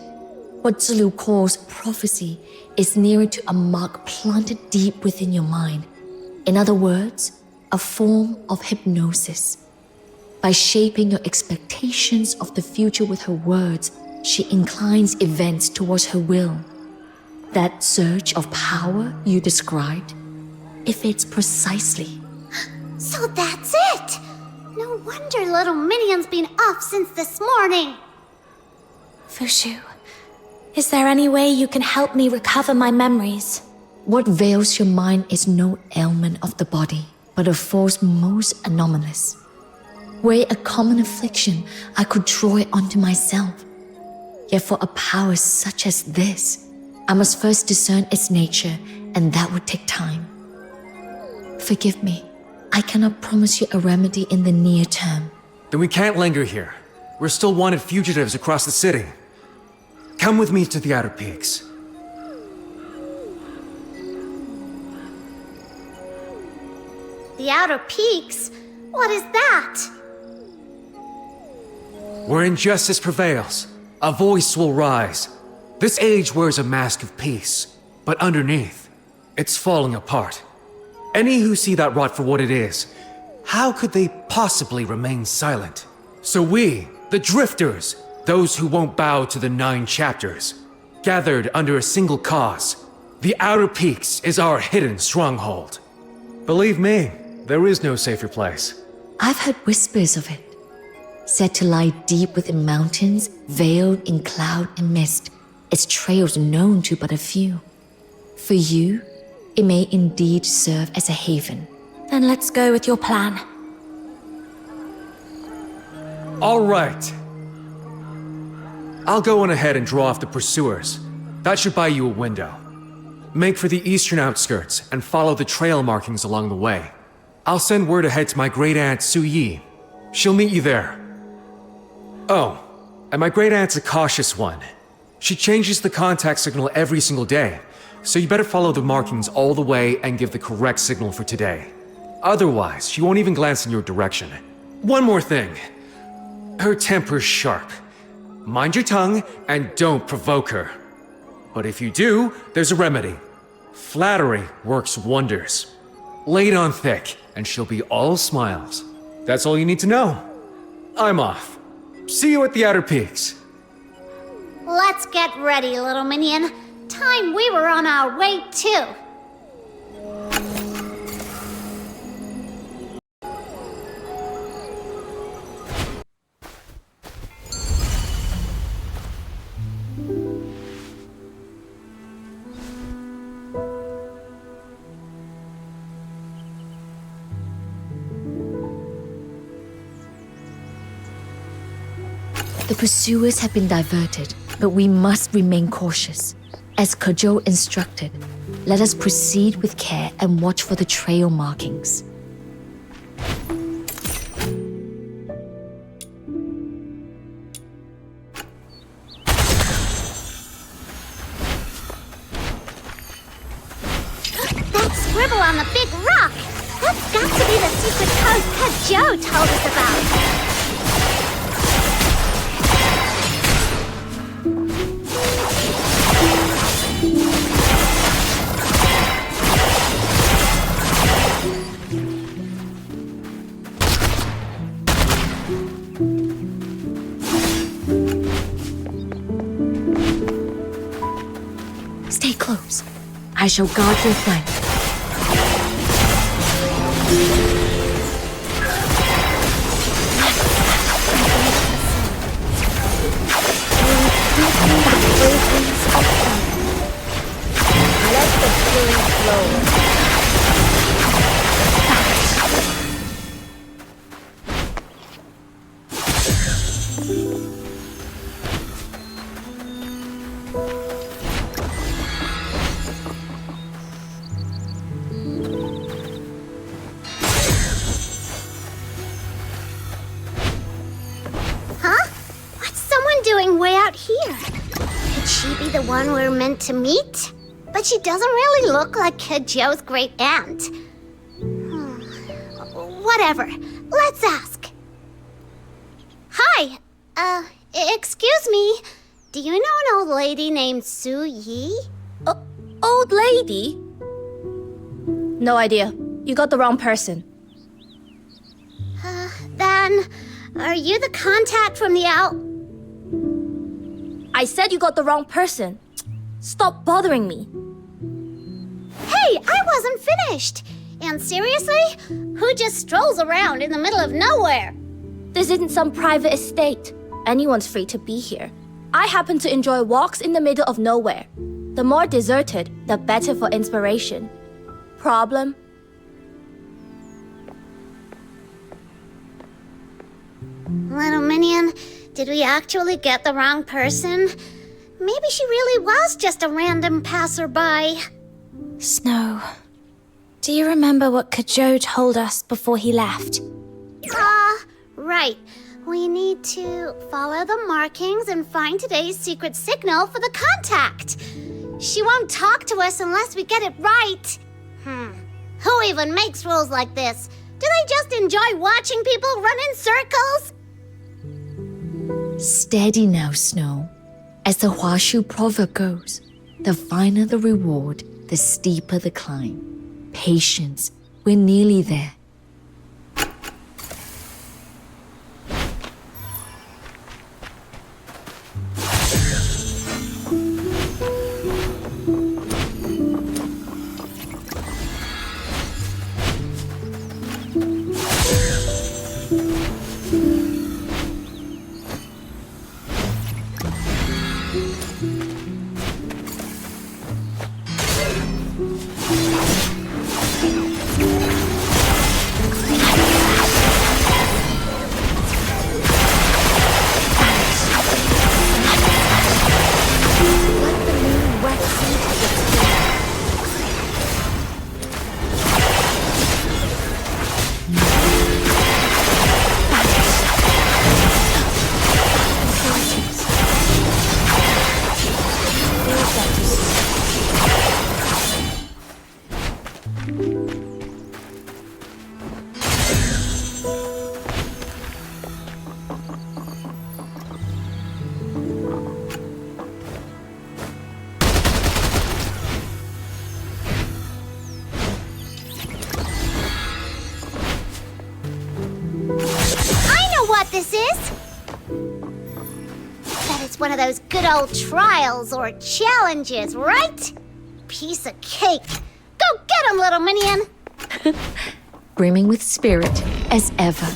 What Zhiliu calls prophecy is nearer to a mark planted deep within your mind. In other words, a form of hypnosis. By shaping your expectations of the future with her words, she inclines events towards her will. That surge of power you described, it fits precisely. So that's it! No wonder little Minion's been off since this morning. Fushuu, is there any way you can help me recover my memories? What veils your mind is no ailment of the body, but a force most anomalous. Were it a common affliction, I could draw it onto myself. Yet for a power such as this, I must first discern its nature, and that would take time. Forgive me, I cannot promise you a remedy in the near term. Then we can't linger here. We're still wanted fugitives across the city. Come with me to the Outer Peaks. The Outer Peaks? What is that? Where injustice prevails, a voice will rise. This age wears a mask of peace, but underneath, it's falling apart. Any who see that rot for what it is, how could they possibly remain silent? So we, the Drifters, those who won't bow to the 9 Chapters, gathered under a single cause. The Outer Peaks is our hidden stronghold. Believe me, there is no safer place. I've heard whispers of it. Said to lie deep within mountains, veiled in cloud and mist, its trails known to but a few. For you, it may indeed serve as a haven. Then let's go with your plan. All right. I'll go on ahead and draw off the pursuers. That should buy you a window. Make for the eastern outskirts and follow the trail markings along the way. I'll send word ahead to my great-aunt Zhuyin. She'll meet you there. Oh, and my great-aunt's a cautious one. She changes the contact signal every single day, so you better follow the markings all the way and give the correct signal for today. Otherwise, she won't even glance in your direction. One more thing. Her temper's sharp. Mind your tongue and don't provoke her. But if you do, there's a remedy. Flattery works wonders. Lay it on thick, and she'll be all smiles. That's all you need to know. I'm off. See you at the Outer Peaks. Let's get ready, little minion. Time we were on our way too. The pursuers have been diverted, but we must remain cautious. As Kezhou instructed, let us proceed with care and watch for the trail markings. That scribble on the big rock! That's got to be the secret code Kezhou told us about. Stay close. I shall guard your flank. Let the feeling flow. The one we're meant to meet? But she doesn't really look like Kezhou's great aunt. Whatever. Let's ask. Hi. Excuse me. Do you know an old lady named Zhuyin? Old lady? No idea. You got the wrong person. Then, are you the contact from the out? I said you got the wrong person. Stop bothering me. Hey, I wasn't finished. And seriously, who just strolls around in the middle of nowhere? This isn't some private estate. Anyone's free to be here. I happen to enjoy walks in the middle of nowhere. The more deserted, the better for inspiration. Problem? Little minion, did we actually get the wrong person? Maybe she really was just a random passerby. Snow, do you remember what Kezhou told us before he left? Right. We need to follow the markings and find today's secret signal for the contact. She won't talk to us unless we get it right. Who even makes rules like this? Do they just enjoy watching people run in circles? Steady now, Snow. As the Huaxu proverb goes, the finer the reward, the steeper the climb. Patience, we're nearly there. it's one of those good old trials or challenges, right? Piece of cake. Go get 'em, little minion! Brimming with spirit as ever.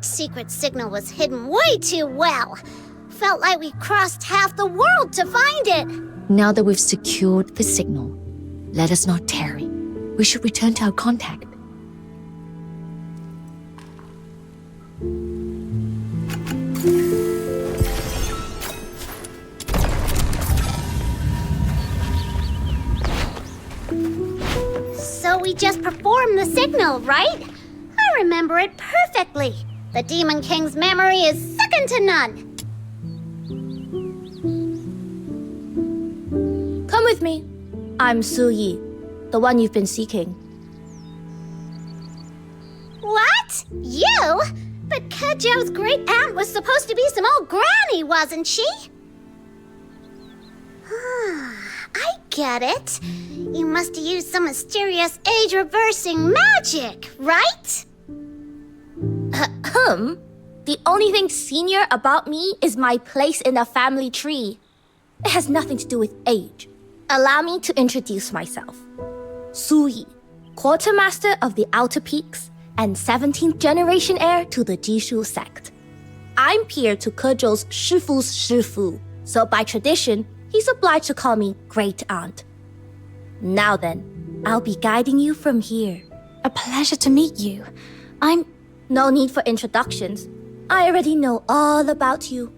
Secret signal was hidden way too well. Felt like we crossed half the world to find it. Now that we've secured the signal, let us not tarry. We should return to our contact. So we just performed the signal, right? I remember it perfectly. The Demon King's memory is second to none. Come with me. I'm Zhuyin, the one you've been seeking. What? You? But Kezhou's great aunt was supposed to be some old granny, wasn't she? I get it. You must have used some mysterious age-reversing magic, right? The only thing senior about me is my place in the family tree. It has nothing to do with age. Allow me to introduce myself. Zhuyin, quartermaster of the Outer Peaks and 17th generation heir to the Jishu sect. I'm peer to Kezhou's Shifu's Shifu, so by tradition, he's obliged to call me Great Aunt. Now then, I'll be guiding you from here. A pleasure to meet you. No need for introductions. I already know all about you.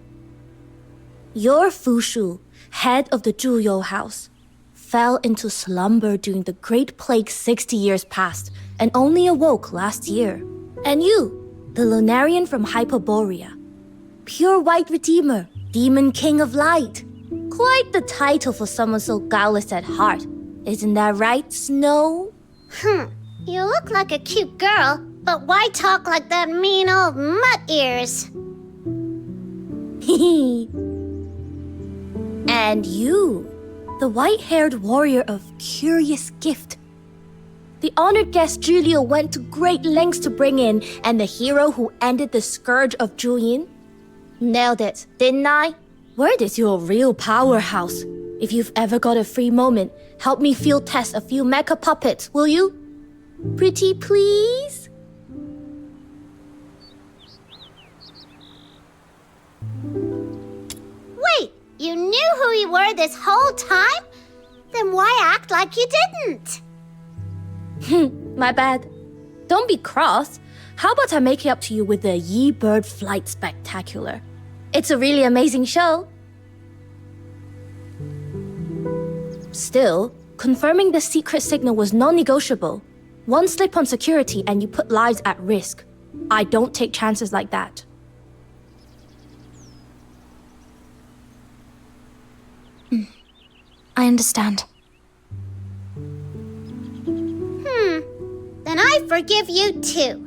You're Fushuu, head of the Zhuyin house. Fell into slumber during the Great Plague 60 years past and only awoke last year. And you, the Lunarian from Hyperborea. Pure White Redeemer, Demon King of Light. Quite the title for someone so guileless at heart. Isn't that right, Snow? You look like a cute girl, but why talk like that mean old mutt ears? And you, the white-haired warrior of curious gift. The honored guest Zhiliu went to great lengths to bring in, and the hero who ended the scourge of Zhuyin. Nailed it, didn't I? Word is your real powerhouse. If you've ever got a free moment, help me field test a few mecha puppets, will you? Pretty please? Wait, you knew who we were this whole time? Then why act like you didn't? My bad. Don't be cross. How about I make it up to you with the Yi Bird Flight Spectacular? It's a really amazing show. Still, confirming the secret signal was non-negotiable. One slip on security and you put lives at risk. I don't take chances like that. I understand. Then I forgive you too.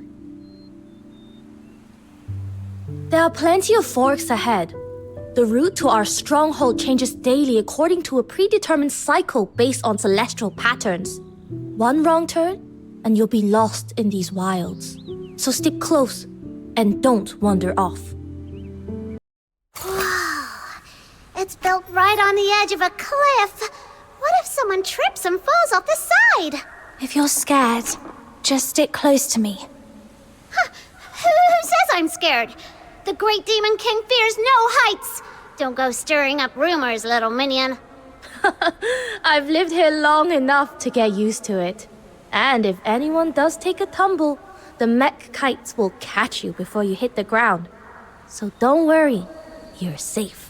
There are plenty of forks ahead. The route to our stronghold changes daily according to a predetermined cycle based on celestial patterns. One wrong turn, and you'll be lost in these wilds. So stick close, and don't wander off. It's built right on the edge of a cliff. What if someone trips and falls off the side? If you're scared, just stick close to me. Who says I'm scared? The Great Demon King fears no heights. Don't go stirring up rumors, little minion. I've lived here long enough to get used to it. And if anyone does take a tumble, the mech kites will catch you before you hit the ground. So don't worry, you're safe.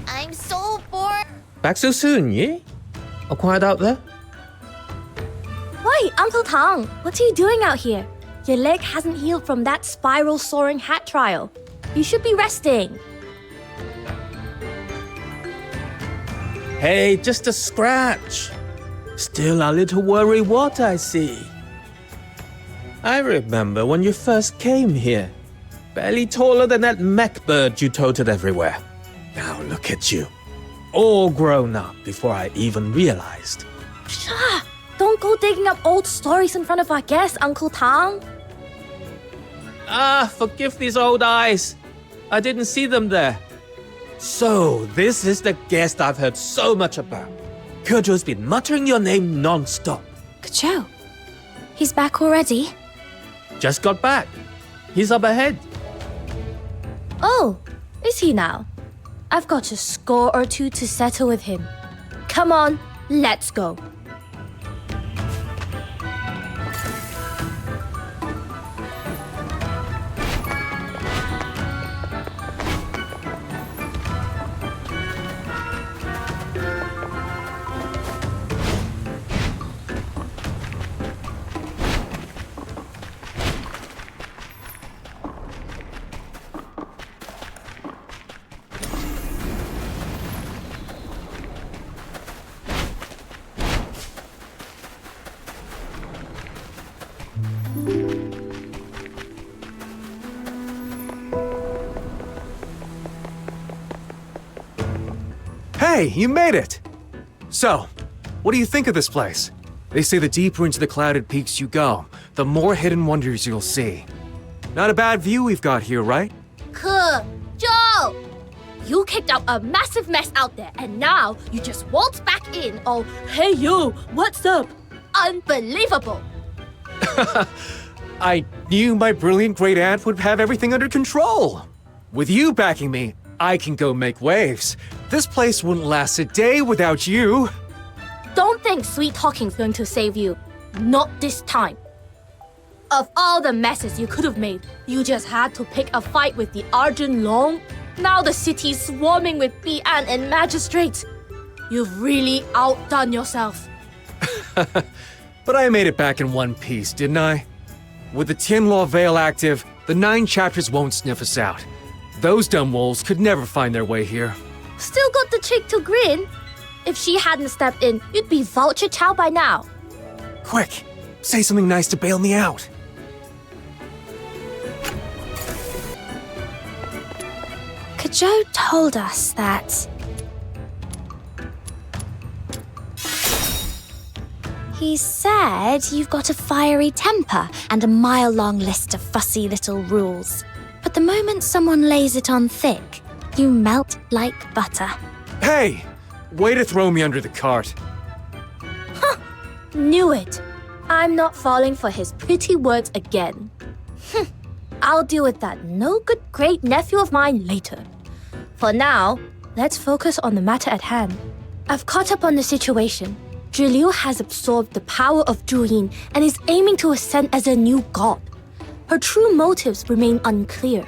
I'm so bored. Back so soon, yeah? All quiet out there? Wait, Uncle Tang, what are you doing out here? Your leg hasn't healed from that spiral soaring hat trial. You should be resting. Hey, just a scratch. Still a little worry what I see. I remember when you first came here. Barely taller than that mech bird you toted everywhere. Now look at you. All grown up before I even realized. Shh! Don't go digging up old stories in front of our guests, Uncle Tang. Forgive these old eyes. I didn't see them there. So, this is the guest I've heard so much about. Kezhou's been muttering your name non-stop. Kezhou? He's back already? Just got back. He's up ahead. Oh, is he now? I've got a score or two to settle with him. Come on, let's go. Hey, you made it! So, what do you think of this place? They say the deeper into the clouded peaks you go, the more hidden wonders you'll see. Not a bad view we've got here, right? Kezhou! You kicked out a massive mess out there, and now you just waltz back in. Oh, hey you, what's up? Unbelievable! I knew my brilliant great aunt would have everything under control. With you backing me, I can go make waves. This place wouldn't last a day without you. Don't think sweet talking's going to save you. Not this time. Of all the messes you could have made, you just had to pick a fight with the Arjun Long. Now the city's swarming with Bi'an and magistrates. You've really outdone yourself. But I made it back in one piece, didn't I? With the Tianluo Veil active, the 9 chapters won't sniff us out. Those dumb wolves could never find their way here. Still got the chick to grin. If she hadn't stepped in, you'd be vulture chow by now. Quick, say something nice to bail me out. Kezhou told us that he said you've got a fiery temper and a mile-long list of fussy little rules. But the moment someone lays it on thick, you melt like butter. Hey! Way to throw me under the cart. Knew it. I'm not falling for his pretty words again. I'll deal with that no-good great-nephew of mine later. For now, let's focus on the matter at hand. I've caught up on the situation. Zhiliu has absorbed the power of Zhuyin and is aiming to ascend as a new god. Her true motives remain unclear,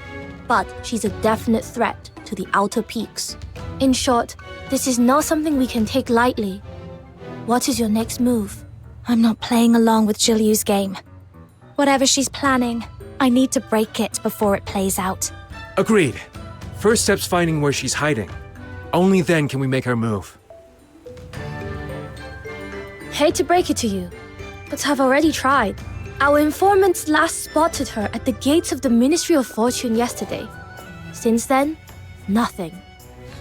but she's a definite threat to the outer peaks. In short, this is not something we can take lightly. What is your next move? I'm not playing along with Zhiliu's game. Whatever she's planning, I need to break it before it plays out. Agreed. First step's finding where she's hiding. Only then can we make our move. Hate to break it to you, but I've already tried. Our informants last spotted her at the gates of the Ministry of Fortune yesterday. Since then, nothing.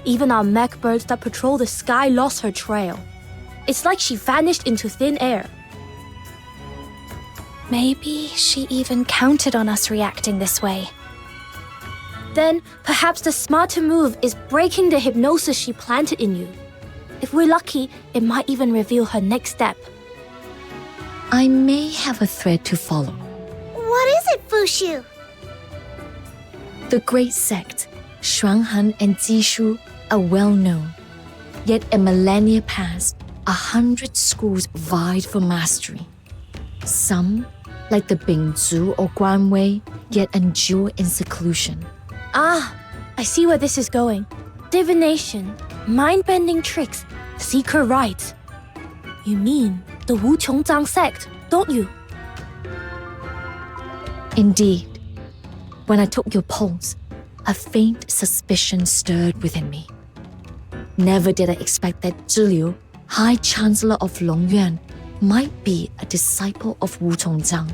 Even our mech birds that patrol the sky lost her trail. It's like she vanished into thin air. Maybe she even counted on us reacting this way. Then, perhaps the smarter move is breaking the hypnosis she planted in you. If we're lucky, it might even reveal her next step. I may have a thread to follow. What is it, Fushuu? The great sect, Shuanghan and Jishu, are well known. Yet a millennia past, 100 schools vied for mastery. Some, like the Bingzu or Guanwei, yet endure in seclusion. Ah, I see where this is going. Divination, mind-bending tricks, secret rites. You mean the Wu Qiongzang sect, don't you? Indeed. When I took your pulse, a faint suspicion stirred within me. Never did I expect that Zhiliu, High Chancellor of Longyuan, might be a disciple of Wu Qiongzang.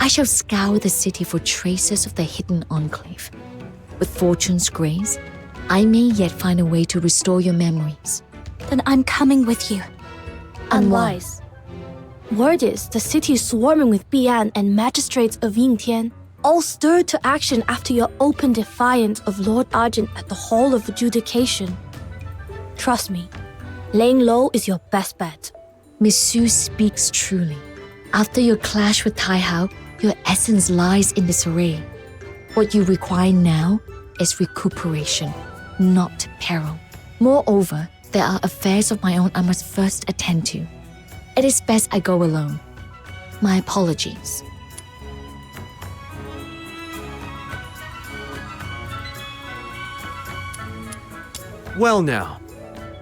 I shall scour the city for traces of the hidden enclave. With fortune's grace, I may yet find a way to restore your memories. Then I'm coming with you. Unwise. Word is the city is swarming with Bian and magistrates of Yingtian, all stirred to action after your open defiance of Lord Argent at the Hall of Adjudication. Trust me, laying low is your best bet. Monsieur speaks truly. After your clash with Taihao, your essence lies in disarray. What you require now is recuperation, not peril. Moreover, there are affairs of my own I must first attend to. It is best I go alone. My apologies. Well now,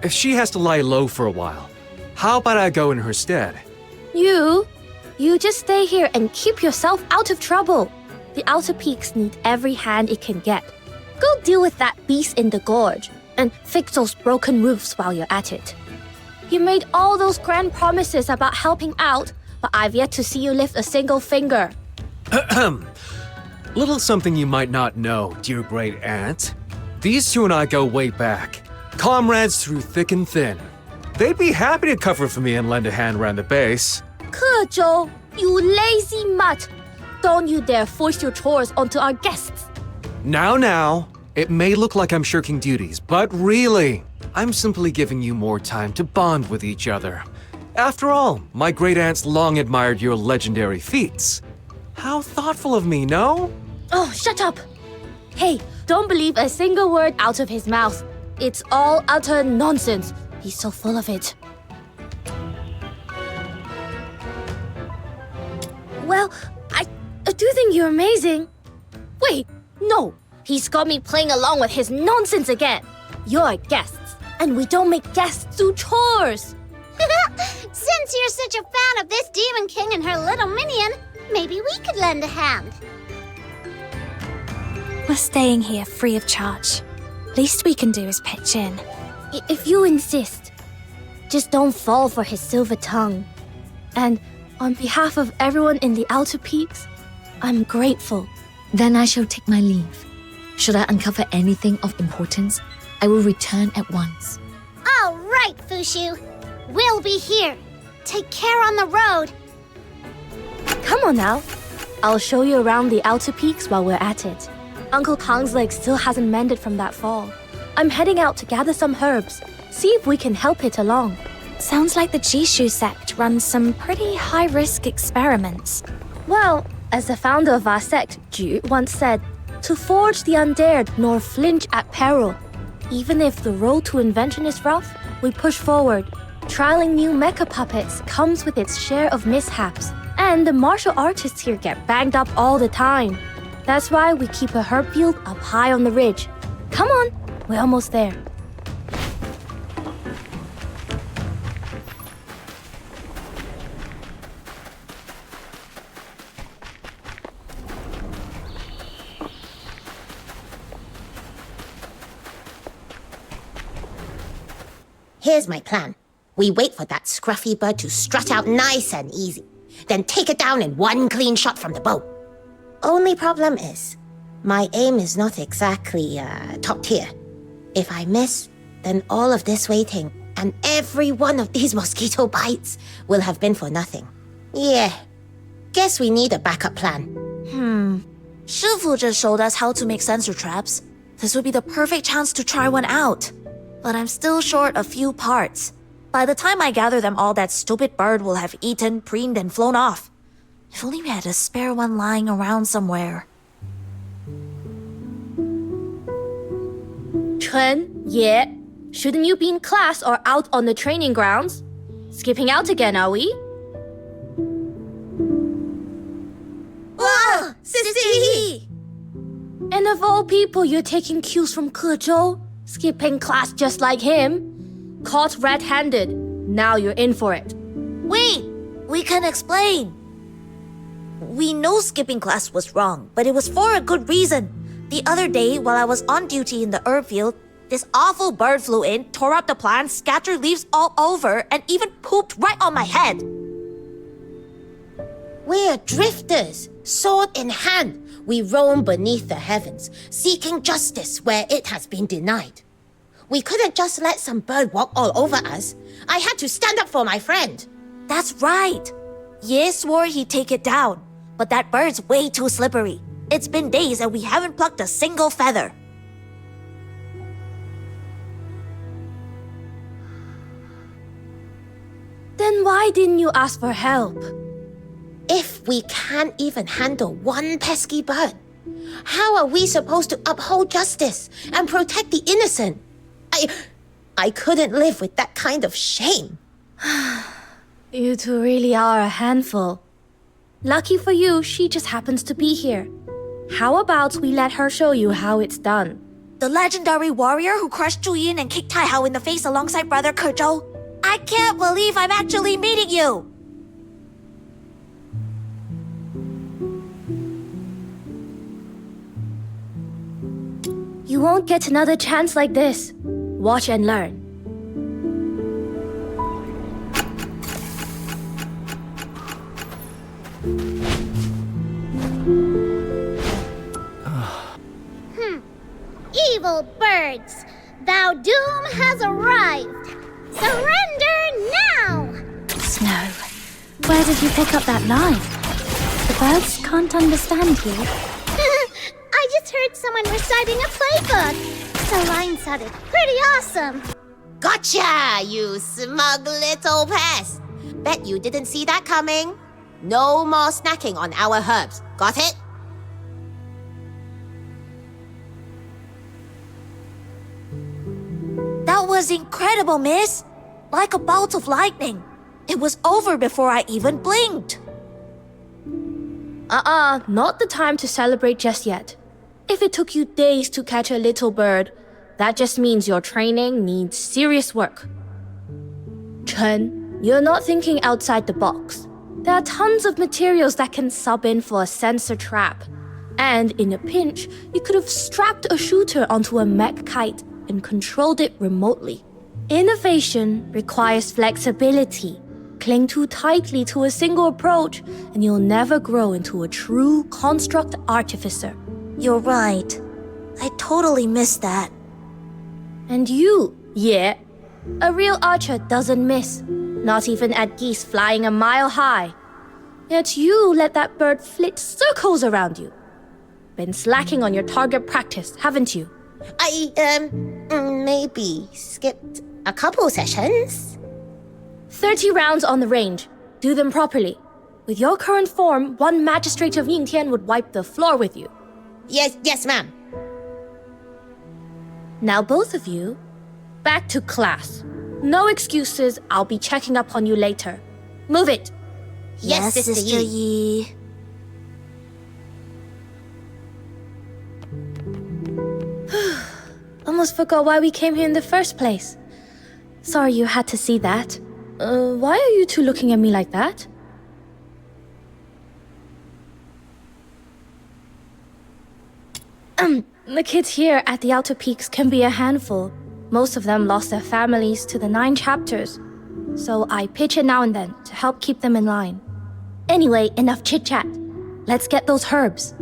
if she has to lie low for a while, how about I go in her stead? You just stay here and keep yourself out of trouble. The outer peaks need every hand it can get. Go deal with that beast in the gorge and fix those broken roofs while you're at it. You made all those grand promises about helping out, but I've yet to see you lift a single finger. Little something you might not know, dear great aunt. These two and I go way back. Comrades through thick and thin. They'd be happy to cover for me and lend a hand around the base. Kezhou, you lazy mutt! Don't you dare force your chores onto our guests. Now, it may look like I'm shirking duties, but really, I'm simply giving you more time to bond with each other. After all, my great aunts long admired your legendary feats. How thoughtful of me, no? Oh, shut up! Hey, don't believe a single word out of his mouth. It's all utter nonsense. He's so full of it. Well, I do think you're amazing. Wait, no. He's got me playing along with his nonsense again. You're guests, and we don't make guests do chores. Since you're such a fan of this Demon King and her little minion, maybe we could lend a hand. We're staying here free of charge. Least we can do is pitch in. If you insist, just don't fall for his silver tongue. And on behalf of everyone in the Outer Peaks, I'm grateful. Then I shall take my leave. Should I uncover anything of importance, I will return at once. All right, Fushuu. We'll be here. Take care on the road. Come on now. I'll show you around the Outer Peaks while we're at it. Uncle Kang's leg still hasn't mended from that fall. I'm heading out to gather some herbs. See if we can help it along. Sounds like the Jishu sect runs some pretty high-risk experiments. Well, As the founder of our sect, Zhu, once said, to forge the undared nor flinch at peril. Even if the road to invention is rough, we push forward. Trialing new mecha puppets comes with its share of mishaps, and the martial artists here get banged up all the time. That's why we keep a herb field up high on the ridge. Come on, we're almost there. Here's my plan. We wait for that scruffy bird to strut out nice and easy, then take it down in one clean shot from the bow. Only problem is, my aim is not exactly top tier. If I miss, then all of this waiting and every one of these mosquito bites will have been for nothing. Yeah, guess we need a backup plan. Shifu just showed us how to make sensor traps. This would be the perfect chance to try one out. But I'm still short a few parts. By the time I gather them all, that stupid bird will have eaten, preened, and flown off. If only we had a spare one lying around somewhere. Chen, yeah. Shouldn't you be in class or out on the training grounds? Skipping out again, are we? Wow! Sissy! And of all people, you're taking cues from Kezhou? Skipping class just like him? Caught red-handed. Now you're in for it. Wait! We can explain. We know skipping class was wrong, but it was for a good reason. The other day, while I was on duty in the herb field, this awful bird flew in, tore up the plants, scattered leaves all over, and even pooped right on my head. We're drifters, sword in hand. We roam beneath the heavens, seeking justice where it has been denied. We couldn't just let some bird walk all over us. I had to stand up for my friend. That's right. Ye swore he'd take it down, but that bird's way too slippery. It's been days and we haven't plucked a single feather. Then why didn't you ask for help? If we can't even handle one pesky bird, how are we supposed to uphold justice and protect the innocent? I couldn't live with that kind of shame. You two really are a handful. Lucky for you, she just happens to be here. How about we let her show you how it's done? The legendary warrior who crushed Zhuyin and kicked Taihao in the face alongside brother Kezhou. I can't believe I'm actually meeting you! You won't get another chance like this. Watch and learn. Evil birds, thou doom has arrived. Surrender now! Snow, where did you pick up that line? The birds can't understand you. I just heard someone reciting a playbook. The line sounded pretty awesome. Gotcha, you smug little pest. Bet you didn't see that coming. No more snacking on our herbs. Got it? That was incredible, miss. Like a bolt of lightning. It was over before I even blinked. Not the time to celebrate just yet. If it took you days to catch a little bird, that just means your training needs serious work. Chen, you're not thinking outside the box. There are tons of materials that can sub in for a sensor trap. And in a pinch, you could have strapped a shooter onto a mech kite and controlled it remotely. Innovation requires flexibility. Cling too tightly to a single approach, and you'll never grow into a true construct artificer. You're right. I totally missed that. And you, yeah. A real archer doesn't miss, not even at geese flying a mile high. Yet you let that bird flit circles around you. Been slacking on your target practice, haven't you? Maybe skipped a couple sessions. 30 rounds on the range. Do them properly. With your current form, one magistrate of Yingtian would wipe the floor with you. Yes, ma'am. Now both of you, back to class. No excuses, I'll be checking up on you later. Move it! Yes, Sister Yi. Almost forgot why we came here in the first place. Sorry you had to see that. Why are you two looking at me like that? The kids here at the Outer Peaks can be a handful. Most of them lost their families to the 9 chapters. So I pitch in now and then to help keep them in line. Anyway, enough chit-chat. Let's get those herbs.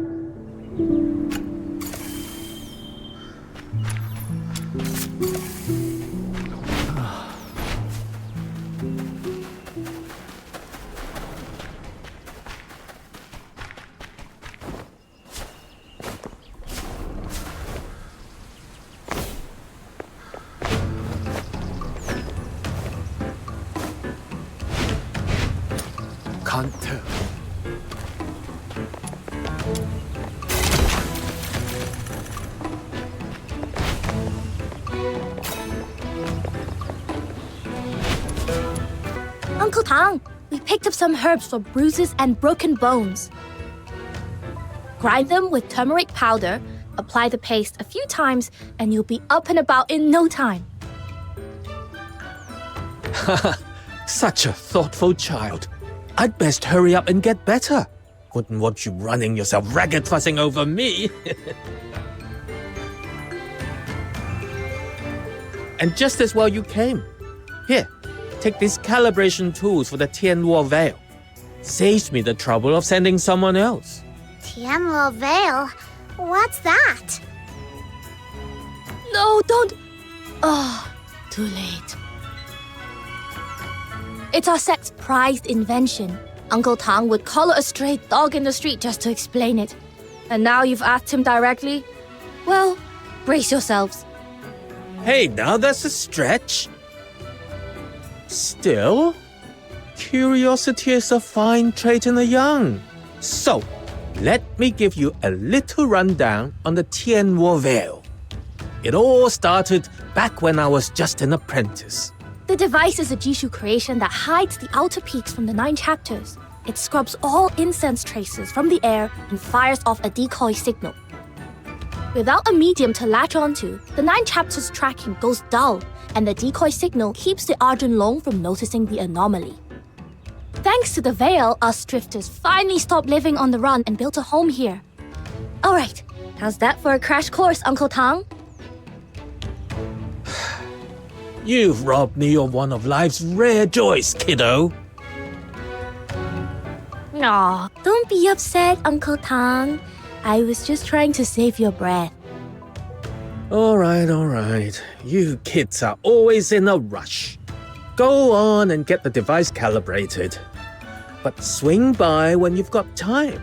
Can't tell. Uncle Tang, we picked up some herbs for bruises and broken bones. Grind them with turmeric powder, apply the paste a few times, and you'll be up and about in no time. Such a thoughtful child. I'd best hurry up and get better. Wouldn't want you running yourself ragged fussing over me. And just as well you came. Here, take these calibration tools for the Tianluo Veil. Saves me the trouble of sending someone else. Tianluo Veil? What's that? No, don't... Oh, too late. It's our set's prized invention. Uncle Tang would collar a stray dog in the street just to explain it. And now you've asked him directly? Well, brace yourselves. Hey, now that's a stretch. Still, curiosity is a fine trait in the young. So, let me give you a little rundown on the Tianluo Veil. It all started back when I was just an apprentice. The device is a Jishu creation that hides the outer peaks from the 9 chapters. It scrubs all incense traces from the air and fires off a decoy signal. Without a medium to latch onto, the 9 chapters tracking goes dull, and the decoy signal keeps the Arjun Long from noticing the anomaly. Thanks to the veil, us drifters finally stopped living on the run and built a home here. Alright, how's that for a crash course, Uncle Tang? You've robbed me of one of life's rare joys, kiddo. Aw, don't be upset, Uncle Tang. I was just trying to save your breath. All right. You kids are always in a rush. Go on and get the device calibrated. But swing by when you've got time.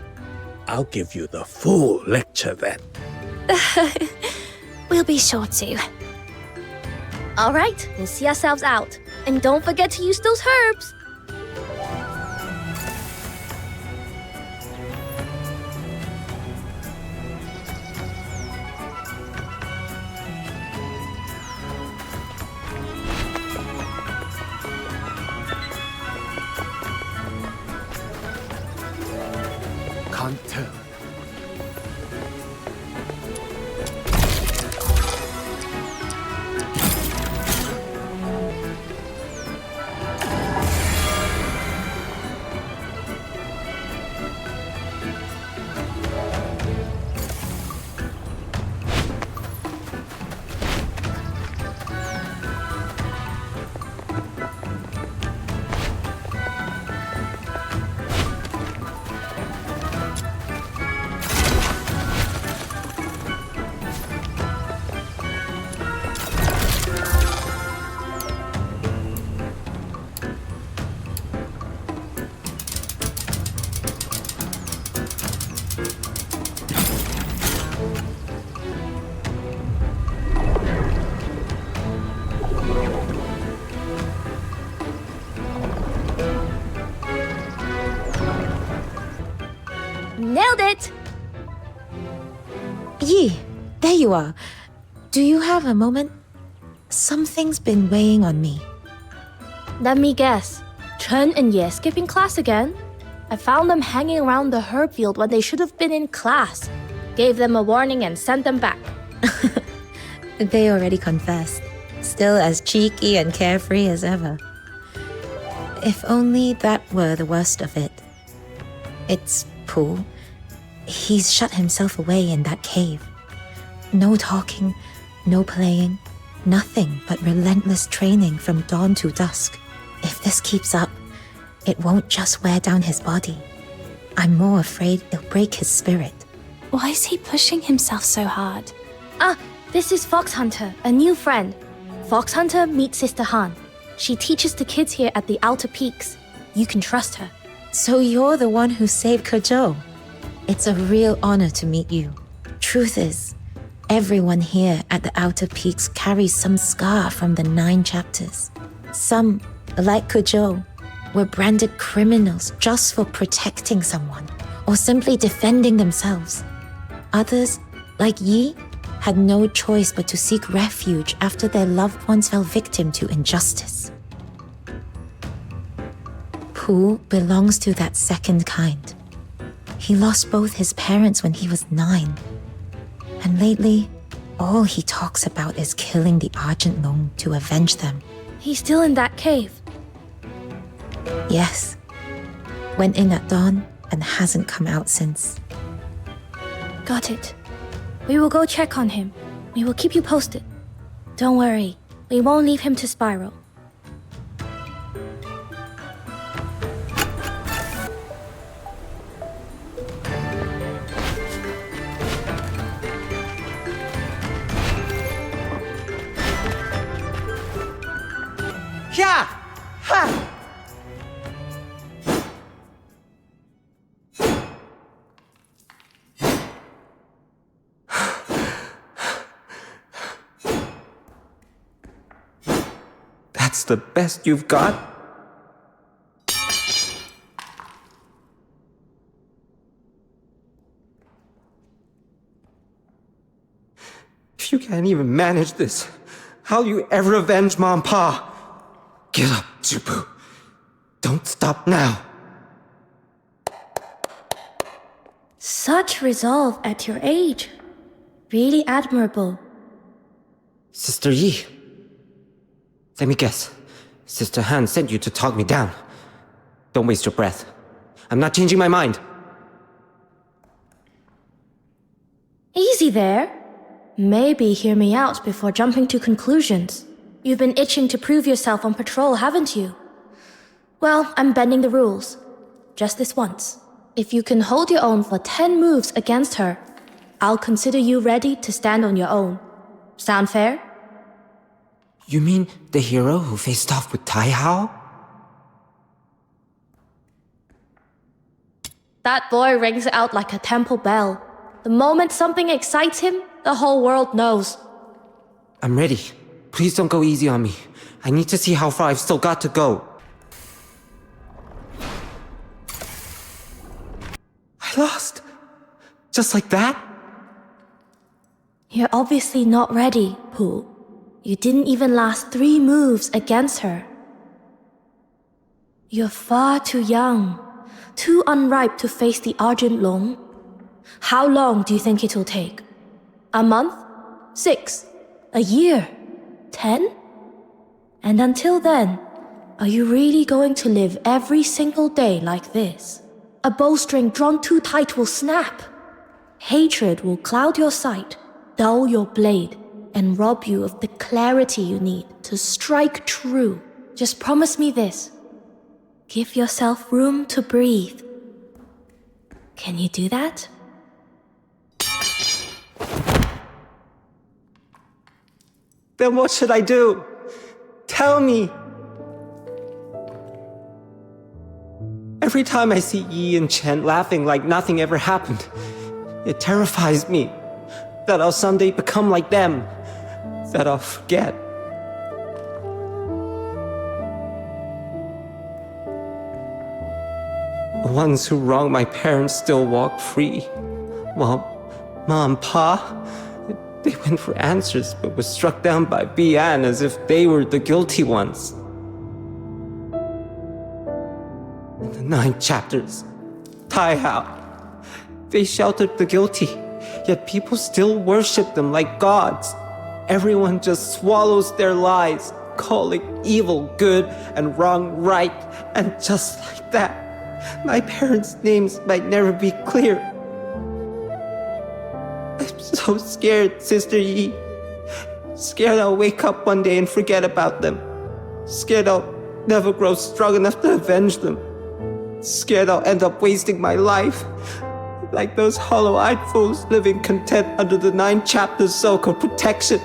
I'll give you the full lecture then. We'll be sure to. Alright, we'll see ourselves out. And don't forget to use those herbs. Can't tell. it! Yi, there you are. Do you have a moment? Something's been weighing on me. Let me guess. Chen and Ye skipping class again? I found them hanging around the herb field when they should have been in class. Gave them a warning and sent them back. They already confessed. Still as cheeky and carefree as ever. If only that were the worst of it. It's Pooh. He's shut himself away in that cave. No talking, no playing, nothing but relentless training from dawn to dusk. If this keeps up, it won't just wear down his body. I'm more afraid it'll break his spirit. Why is he pushing himself so hard? Ah, this is Fox Hunter, a new friend. Fox Hunter meets Sister Han. She teaches the kids here at the Outer Peaks. You can trust her. So you're the one who saved Kezhou. It's a real honor to meet you. Truth is, everyone here at the Outer Peaks carries some scar from the 9 chapters. Some, like Kezhou, were branded criminals just for protecting someone or simply defending themselves. Others, like Yi, had no choice but to seek refuge after their loved ones fell victim to injustice. Pooh belongs to that second kind. He lost both his parents when he was 9. And lately, all he talks about is killing the Argent Long to avenge them. He's still in that cave. Yes. Went in at dawn and hasn't come out since. Got it. We will go check on him. We will keep you posted. Don't worry, we won't leave him to spiral. Yeah! Ha! That's the best you've got? If you can't even manage this, how'll you ever avenge Mom and Pa? Get up, Zubu. Don't stop now. Such resolve at your age. Really admirable. Sister Yi. Let me guess. Sister Han sent you to talk me down. Don't waste your breath. I'm not changing my mind. Easy there. Maybe hear me out before jumping to conclusions. You've been itching to prove yourself on patrol, haven't you? Well, I'm bending the rules. Just this once. If you can hold your own for 10 moves against her, I'll consider you ready to stand on your own. Sound fair? You mean the hero who faced off with Tai Hao? That boy rings out like a temple bell. The moment something excites him, the whole world knows. I'm ready. Please don't go easy on me. I need to see how far I've still got to go. I lost. Just like that? You're obviously not ready, Pooh. You didn't even last 3 moves against her. You're far too young, too unripe to face the Argent Long. How long do you think it'll take? A month? 6? A year? 10? And until then, are you really going to live every single day like this? A bowstring drawn too tight will snap. Hatred will cloud your sight, dull your blade, and rob you of the clarity you need to strike true. Just promise me this. Give yourself room to breathe. Can you do that? Then what should I do? Tell me! Every time I see Yi and Chen laughing like nothing ever happened, it terrifies me that I'll someday become like them, that I'll forget. ones who wronged my parents still walk free, while Ma and Pa, they went for answers but were struck down by Bian as if they were the guilty ones. In the 9 chapters, Tai Hao, they sheltered the guilty, yet people still worship them like gods. Everyone just swallows their lies, calling evil good and wrong right, and just like that, my parents' names might never be clear. I'm so scared, Sister Yi. Scared I'll wake up one day and forget about them. Scared I'll never grow strong enough to avenge them. Scared I'll end up wasting my life, like those hollow-eyed fools living content under the 9 chapters so-called protection.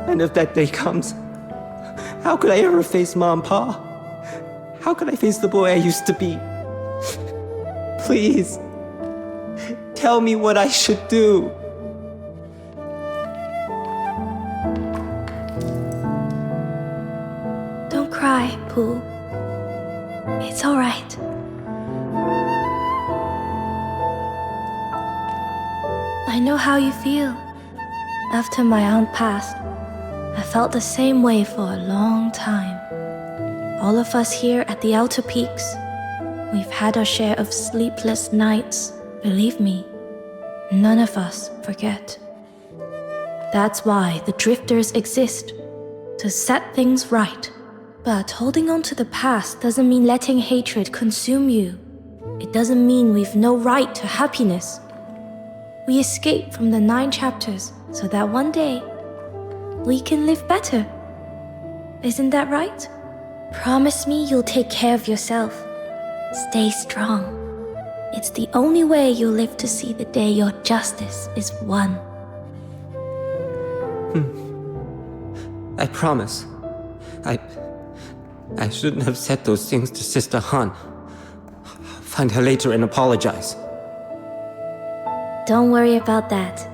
And if that day comes, how could I ever face Ma and Pa? How could I face the boy I used to be? Please, tell me what I should do. Don't cry, Pooh. It's all right. I know how you feel. After my aunt passed, I felt the same way for a long time. All of us here at the Outer Peaks, we've had our share of sleepless nights. Believe me, none of us forget. That's why the drifters exist, to set things right. But holding on to the past doesn't mean letting hatred consume you. It doesn't mean we've no right to happiness. We escape from the 9 chapters so that one day we can live better. Isn't that right? Promise me you'll take care of yourself. Stay strong. It's the only way you'll live to see the day your justice is won. I promise. I shouldn't have said those things to Sister Han. I'll find her later and apologize. Don't worry about that.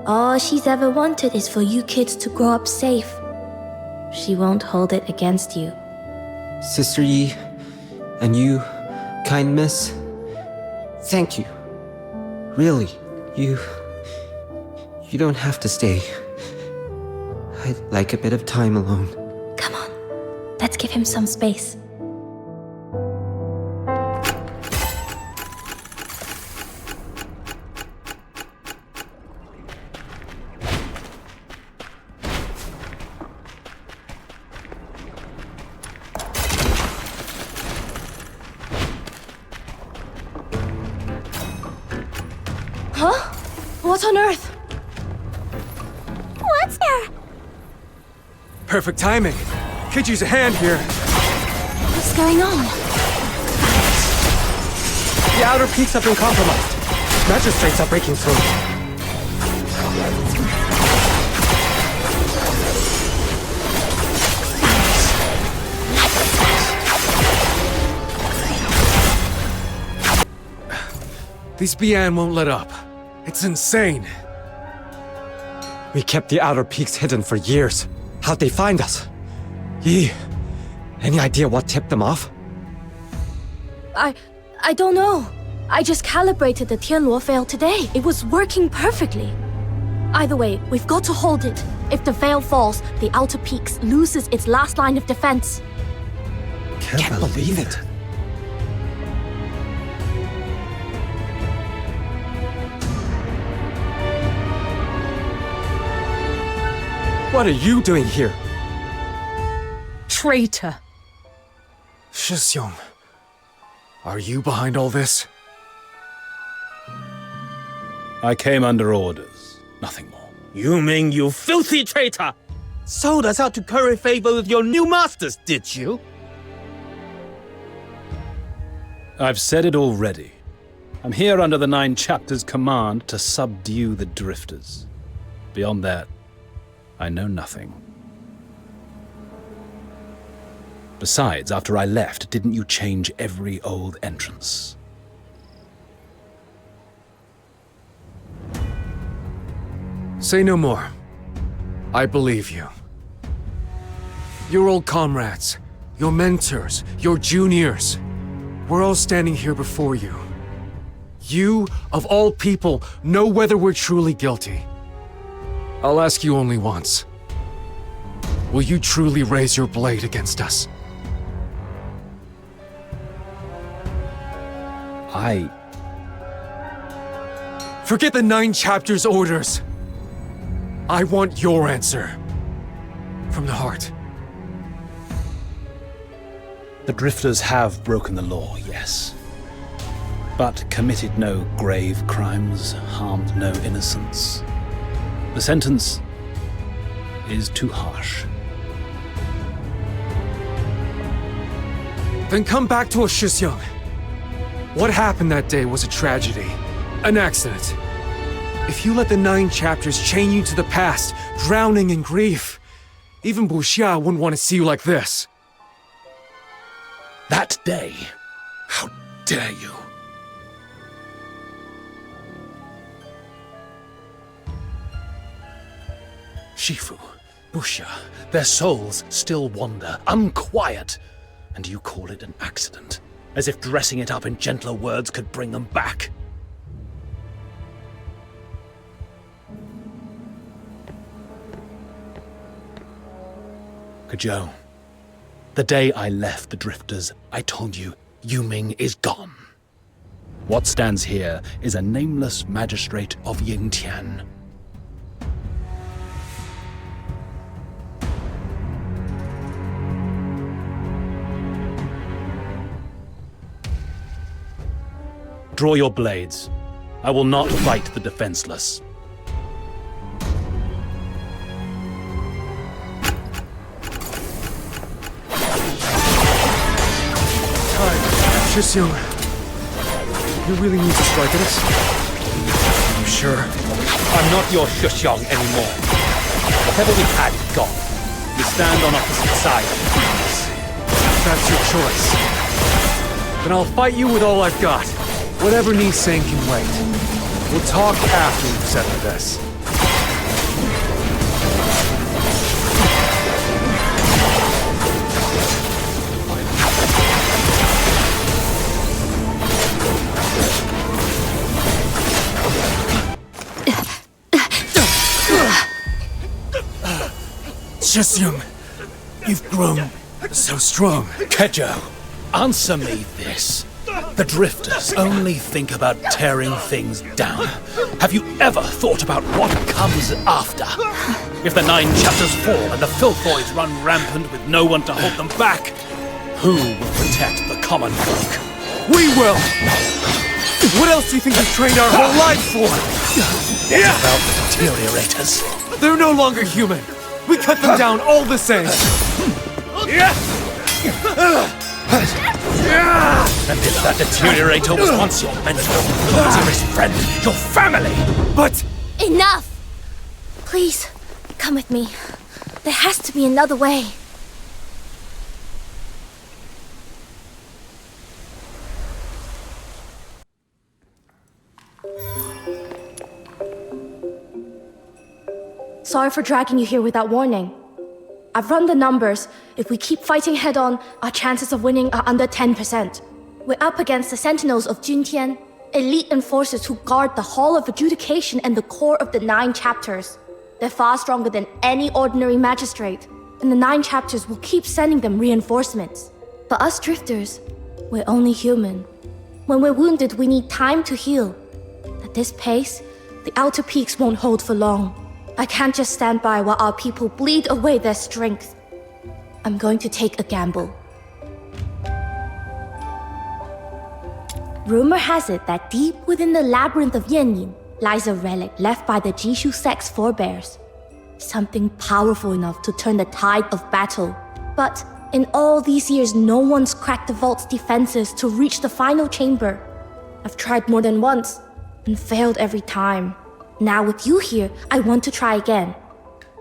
All she's ever wanted is for you kids to grow up safe. She won't hold it against you. Sister Yi, and you, kind miss, thank you. Really, you don't have to stay. I'd like a bit of time alone. Come on, let's give him some space. Huh? What on earth? What's there? Perfect timing. Could use a hand here. What's going on? The outer peaks have been compromised. Magistrates are breaking through. These Bian won't let up. It's insane. We kept the outer peaks hidden for years. How'd they find us? Yi, any idea what tipped them off? I don't know. I just calibrated the Tianluo veil today. It was working perfectly. Either way, we've got to hold it. If the veil falls, the Outer Peaks loses its last line of defense. Can't believe it. What are you doing here? Traitor! Shixiong, are you behind all this? I came under orders, nothing more. You mean you filthy traitor? Sold us out to curry favor with your new masters, did you? I've said it already. I'm here under the 9 chapters' command to subdue the drifters. Beyond that, I know nothing. Besides, after I left, didn't you change every old entrance? Say no more. I believe you. Your old comrades, your mentors, your juniors. We're all standing here before you. You, of all people, know whether we're truly guilty. I'll ask you only once. Will you truly raise your blade against us? Forget the Nine Chapters orders. I want your answer. From the heart. The Drifters have broken the law, yes. But committed no grave crimes, harmed no innocents. The sentence is too harsh. Then come back to Shizhyang. What happened that day was a tragedy. An accident. If you let the Nine Chapters chain you to the past, drowning in grief, even Buxia wouldn't want to see you like this. That day? How dare you? Shifu, Buxia, their souls still wander, unquiet, and you call it an accident, as if dressing it up in gentler words could bring them back. Kezhou, the day I left the Drifters, I told you, Yuming is gone. What stands here is a nameless magistrate of Yingtian. Draw your blades. I will not fight the defenseless. Shizhyang, you really need to strike at us? Are you sure? I'm not your Shizhyang anymore. Whatever we had is gone. We stand on opposite sides. That's your choice. Then I'll fight you with all I've got. Whatever needs saying can wait. We'll talk after we've settled this. Shizhyang, you've grown so strong. Kezhou, answer me this. The Drifters only think about tearing things down. Have you ever thought about what comes after? If the Nine Chapters fall and the Filthoids run rampant with no one to hold them back, who will protect the common folk? We will! What else do you think we've trained our whole lives for? What about the deteriorators? They're no longer human. We cut them down all the same. And if that deteriorator was once your mentor, your dearest friend, your family! But... Enough! Please, come with me. There has to be another way. Sorry for dragging you here without warning. I've run the numbers. If we keep fighting head-on, our chances of winning are under 10%. We're up against the Sentinels of Juantian, elite enforcers who guard the Hall of Adjudication and the core of the Nine Chapters. They're far stronger than any ordinary magistrate, and the Nine Chapters will keep sending them reinforcements. But us Drifters, we're only human. When we're wounded, we need time to heal. At this pace, the outer peaks won't hold for long. I can't just stand by while our people bleed away their strength. I'm going to take a gamble. Rumor has it that deep within the labyrinth of Yanyin lies a relic left by the Jishu sect's forebears. Something powerful enough to turn the tide of battle. But in all these years, no one's cracked the vault's defenses to reach the final chamber. I've tried more than once and failed every time. Now with you here, I want to try again.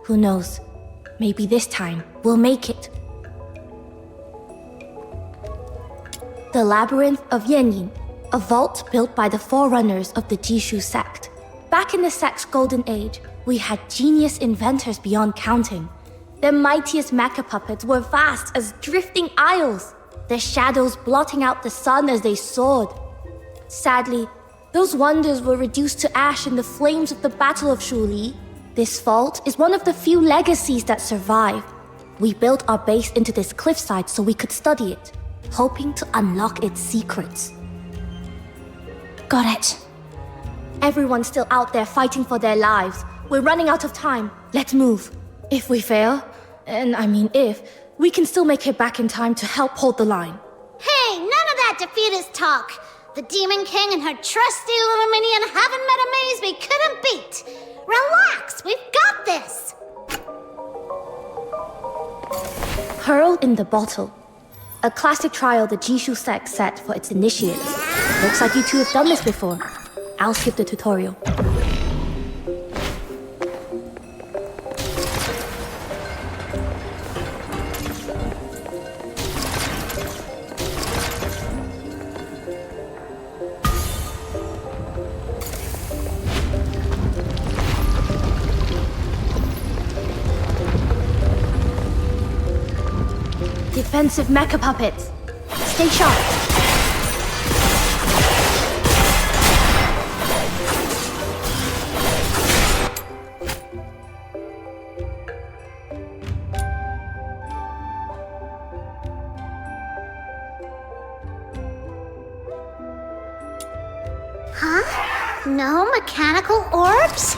Who knows? Maybe this time we'll make it. The Labyrinth of Yanyin, a vault built by the forerunners of the Jishu sect. Back in the sect's golden age, we had genius inventors beyond counting. Their mightiest mecha puppets were vast as drifting isles, their shadows blotting out the sun as they soared. Sadly, those wonders were reduced to ash in the flames of the Battle of Zhuliu. This vault is one of the few legacies that survive. We built our base into this cliffside so we could study it, hoping to unlock its secrets. Got it. Everyone's still out there fighting for their lives. We're running out of time. Let's move. If we fail, and I mean if, we can still make it back in time to help hold the line. Hey, none of that defeatist talk! The Demon King and her trusty little minion haven't met a maze we couldn't beat! Relax, we've got this! Pearl in the Bottle. A classic trial the Jishu sect set for its initiates. Looks like you two have done this before. I'll skip the tutorial. Defensive mecha puppets. Stay sharp. Huh? No mechanical orbs?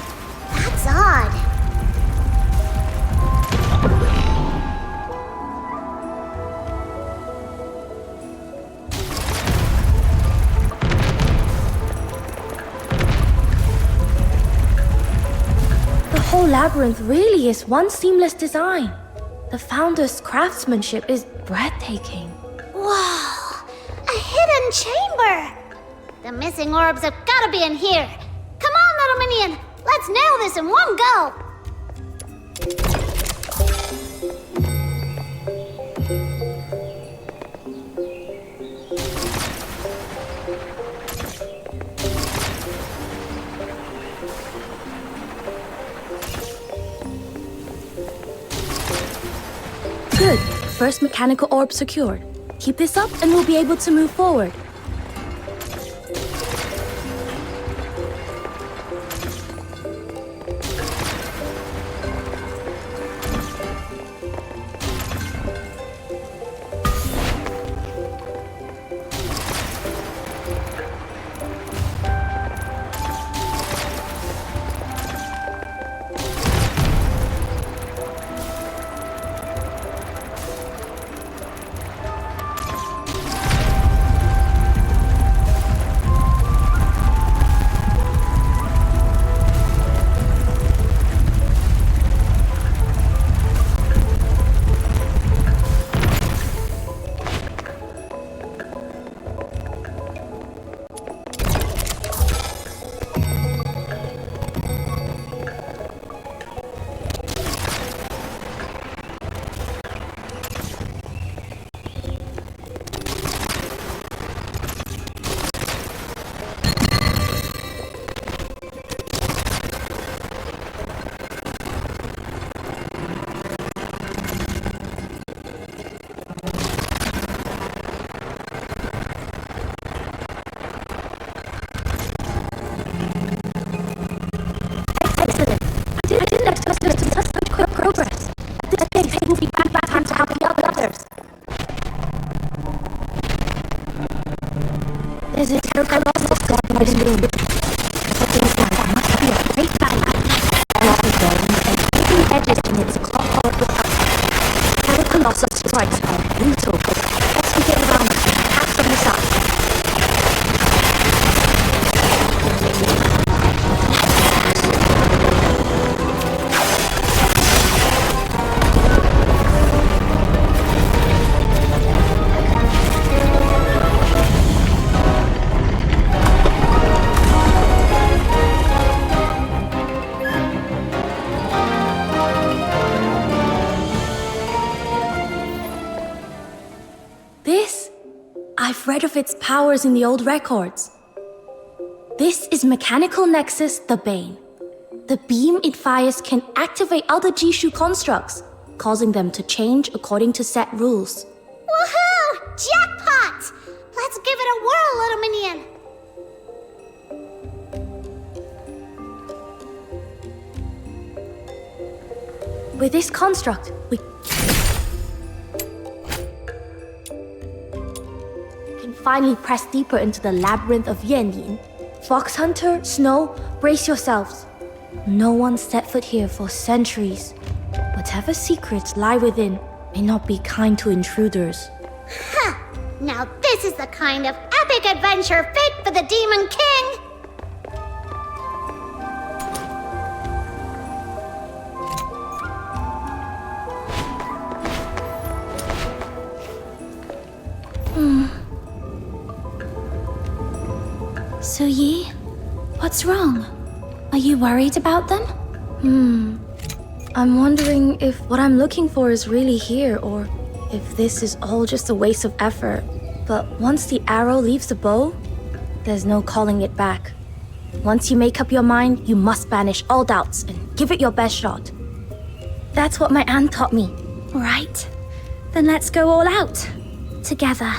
That's odd. The whole labyrinth really is one seamless design. The founder's craftsmanship is breathtaking. Whoa! A hidden chamber! The missing orbs have gotta be in here. Come on, little minion! Let's nail this in one go! Good. First mechanical orb secured. Keep this up and we'll be able to move forward. There's a terrible loss in this room. Something that must be a great fight. A lot of bones and hidden edges in its clockwork look. Terrible Colossus strikes are brutal, but as we get around, pass from the side. I've read of its powers in the old records. This is Mechanical Nexus, the Bane. The beam it fires can activate other Jishu constructs, causing them to change according to set rules. Woohoo! Jackpot! Let's give it a whirl, little minion. With this construct, we can finally press deeper into the labyrinth of Yanyin. Fox Hunter, Snow, brace yourselves. No one set foot here for centuries. Whatever secrets lie within may not be kind to intruders. Ha! Now this is the kind of epic adventure fit for the Demon King! Suyi, what's wrong? Are you worried about them? I'm wondering if what I'm looking for is really here, or if this is all just a waste of effort. But once the arrow leaves the bow, there's no calling it back. Once you make up your mind, you must banish all doubts and give it your best shot. That's what my aunt taught me. Right. Then let's go all out. Together.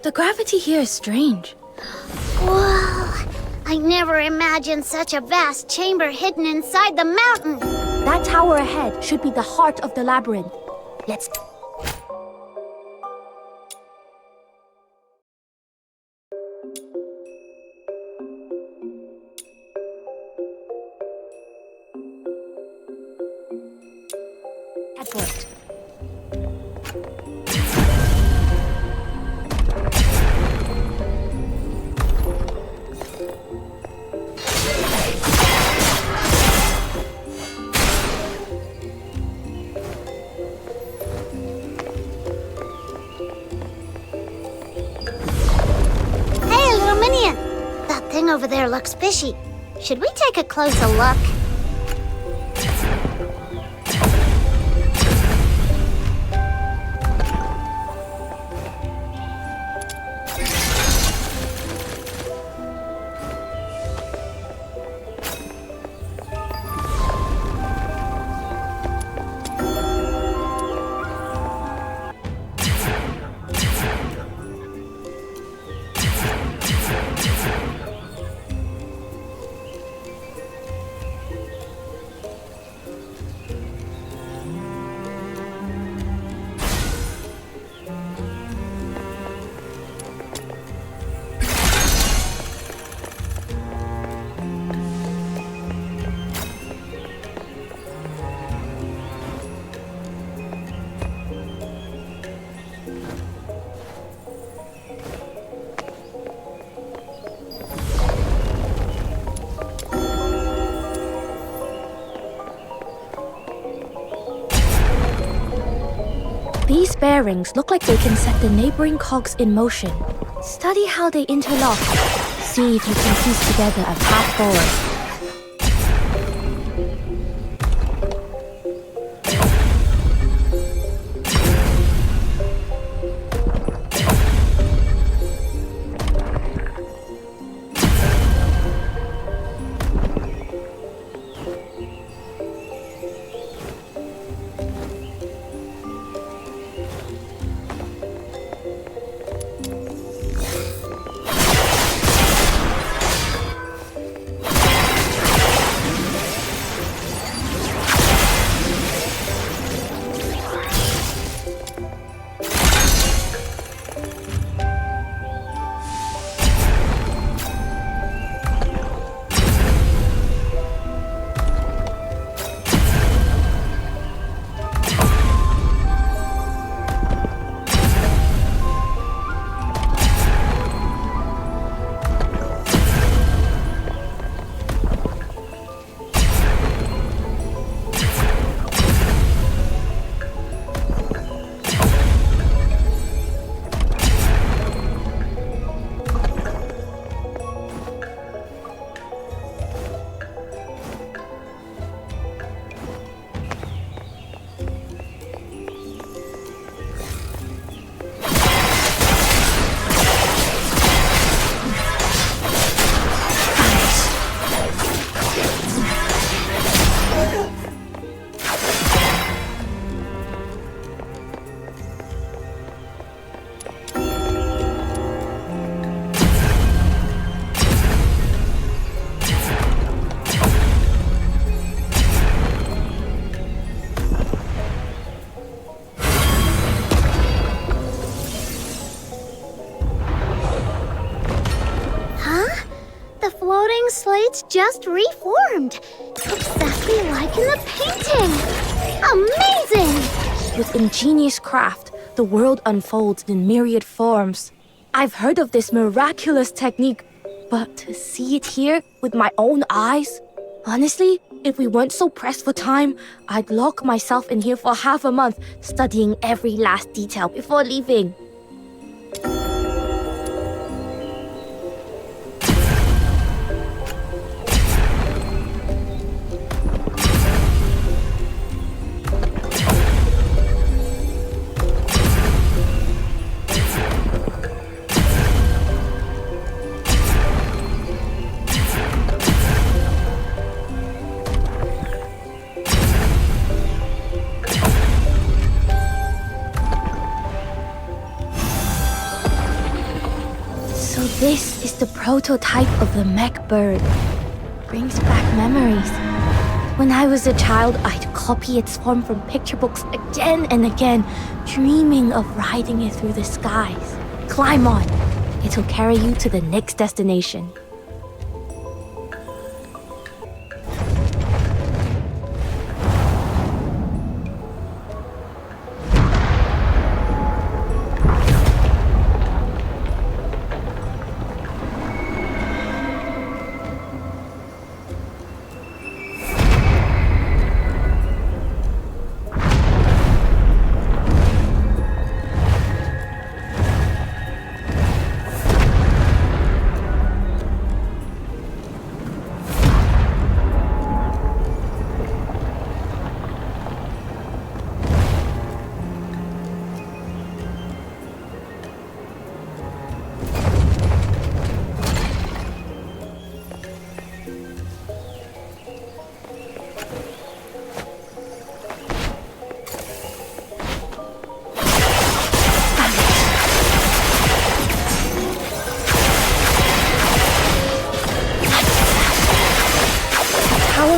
The gravity here is strange. Whoa! I never imagined such a vast chamber hidden inside the mountain. That tower ahead should be the heart of the labyrinth. Let's... That worked. Over there looks fishy. Should we take a closer look? These bearings look like they can set the neighboring cogs in motion. Study how they interlock. See if you can piece together a path forward. slates just reformed. Exactly like in the painting. Amazing! With ingenious craft, the world unfolds in myriad forms. I've heard of this miraculous technique, but to see it here with my own eyes? Honestly, if we weren't so pressed for time, I'd lock myself in here for half a month, studying every last detail before leaving. This is the prototype of the mech bird. Brings back memories. When I was a child, I'd copy its form from picture books again and again, dreaming of riding it through the skies. Climb on. It'll carry you to the next destination.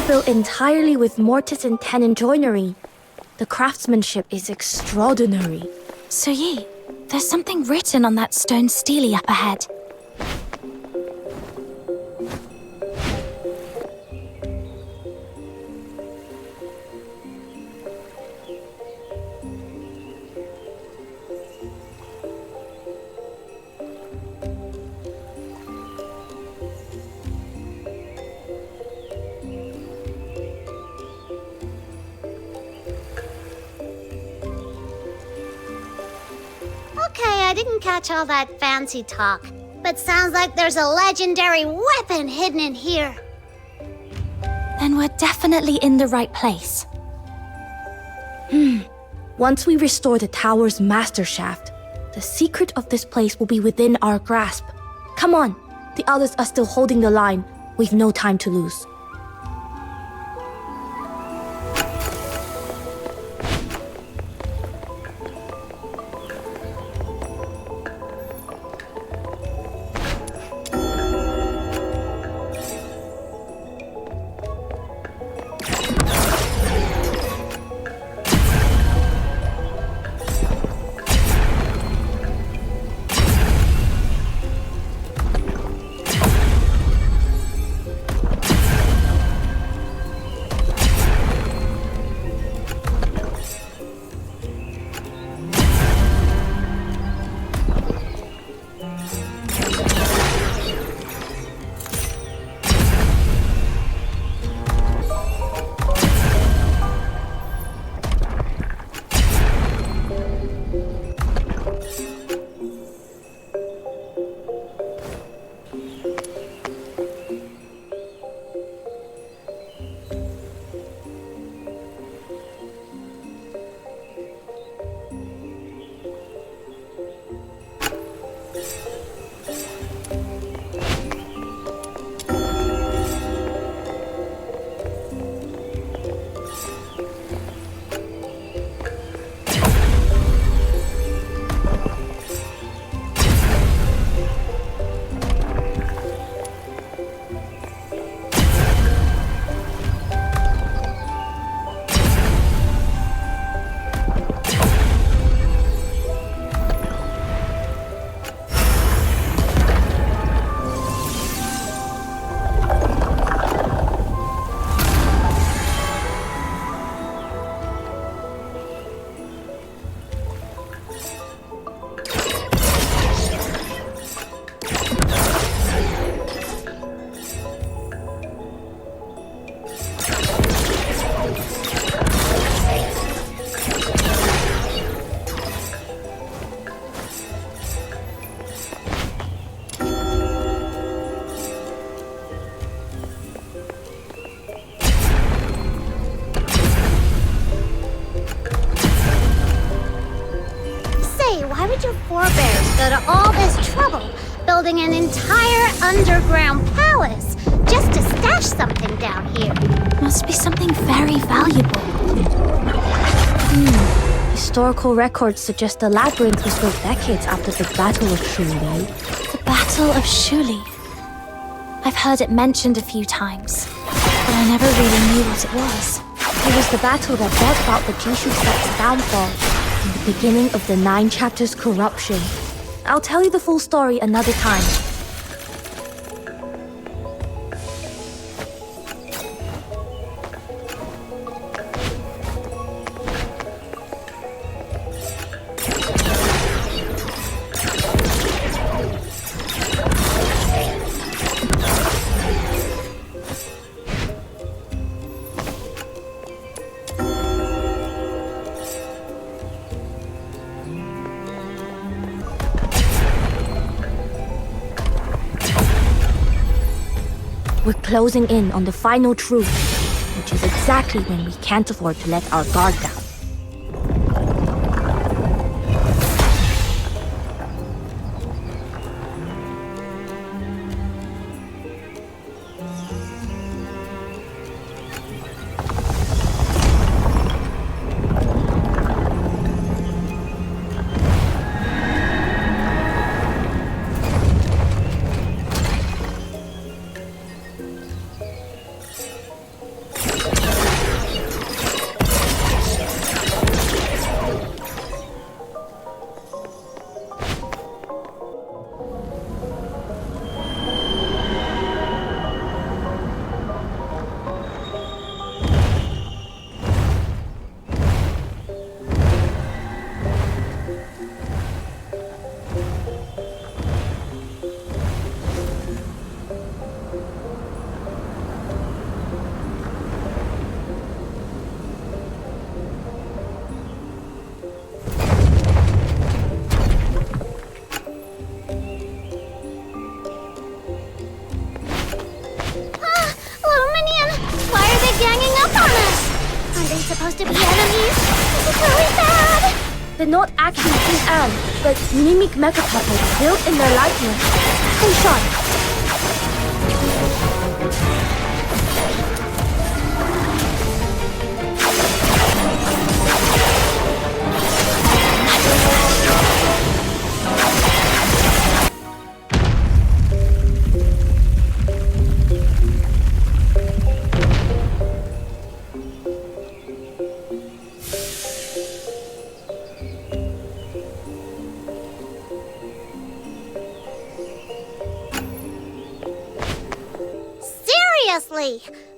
Built entirely with mortise and tenon joinery. The craftsmanship is extraordinary. Zhuyin, there's something written on that stone stele up ahead. Okay, I didn't catch all that fancy talk, but sounds like there's a legendary weapon hidden in here. Then we're definitely in the right place. Once we restore the tower's master shaft, the secret of this place will be within our grasp. Come on, the others are still holding the line. We've no time to lose. Really, why would your forebears go to all this trouble, building an entire underground palace, just to stash something down here? Must be something very valuable. Historical records suggest the labyrinth was built decades after the Battle of Zhuyin. The Battle of Zhiliu. I've heard it mentioned a few times, but I never really knew what it was. It was the battle that brought about the Kezhou sect's downfall and the beginning of the Nine Chapters corruption. I'll tell you the full story another time. We're closing in on the final truth, which is exactly when we can't afford to let our guard down. Supposed to be enemies? This is really bad! They're not actually King Anne, but mimic mecha puppets built in their likeness. Stay sharp.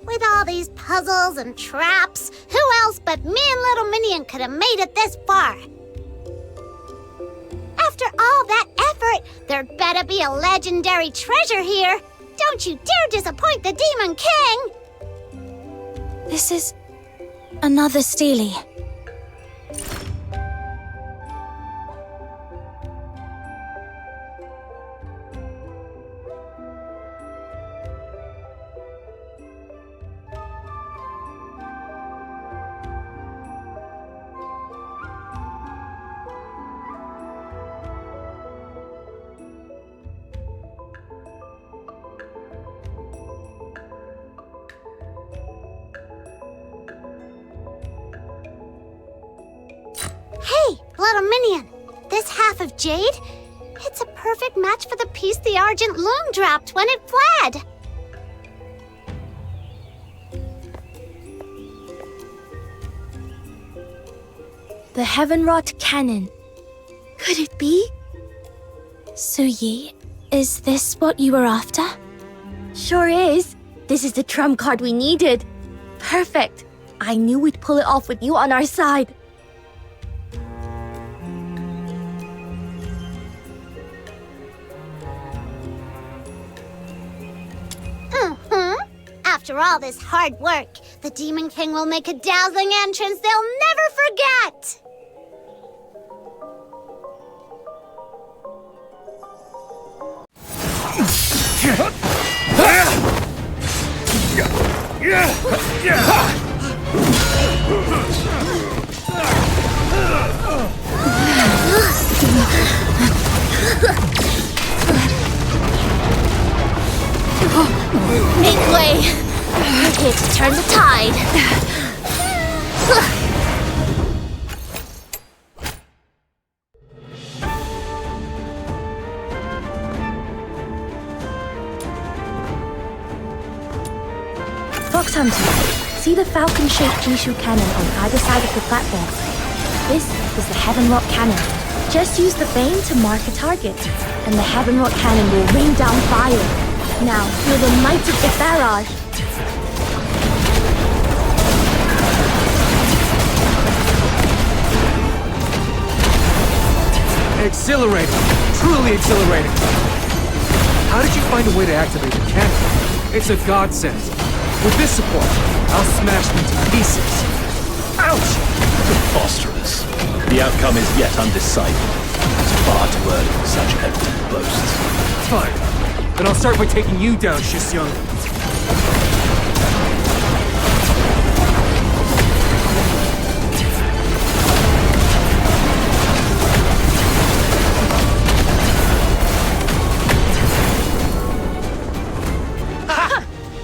With all these puzzles and traps, who else but me and Little Minion could have made it this far? After all that effort, there'd better be a legendary treasure here. Don't you dare disappoint the Demon King! This is another Steely. Hey, Little Minion, this half of jade? It's a perfect match for the piece the Argent Loom dropped when it fled. The Heaven-wrought cannon. Could it be? Suyi, is this what you were after? Sure is. This is the trump card we needed. Perfect. I knew we'd pull it off with you on our side. After all this hard work, the Demon King will make a dazzling entrance they'll never forget! here to turn the tide. Fox Hunter, see the falcon-shaped Jishu cannon on either side of the platform. This is the Heaven Rock Cannon. Just use the vane to mark a target, and the Heaven Rock Cannon will rain down fire. Now, feel the might of the barrage. Exhilarating. Truly exhilarating. How did you find a way to activate the cannon? It's a godsend. With this support, I'll smash them to pieces. Ouch! Preposterous. The outcome is yet undecided. It's far too early for such empty boasts. Fine. Then I'll start by taking you down, Shisyung.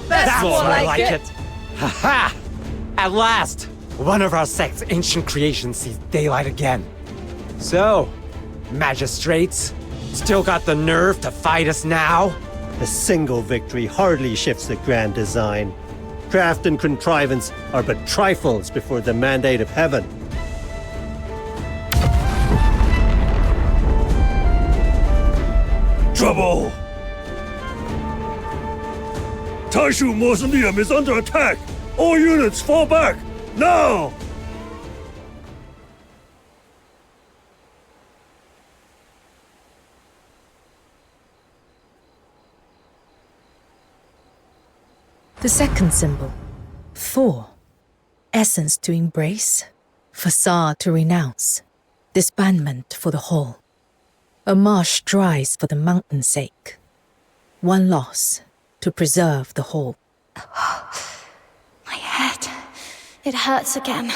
That's more like it. Ha-ha! At last, one of our sect's ancient creations sees daylight again. So, magistrates, still got the nerve to fight us now? A single victory hardly shifts the grand design. Craft and contrivance are but trifles before the mandate of heaven. Trouble! Taishu Mausoleum is under attack! All units fall back! Now! The second symbol, Thor. Essence to embrace, facade to renounce, disbandment for the whole. A marsh strives for the mountain's sake. One loss to preserve the whole. My head. It hurts again.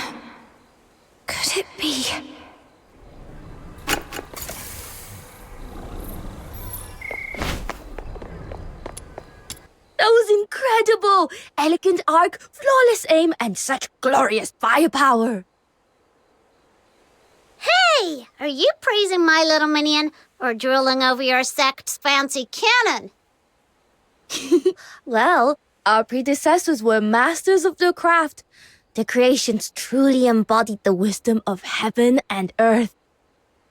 Could it be? That was incredible! Elegant arc, flawless aim, and such glorious firepower! Hey! Are you praising my little minion, or drooling over your sect's fancy cannon? Well, our predecessors were masters of their craft. Their creations truly embodied the wisdom of heaven and earth.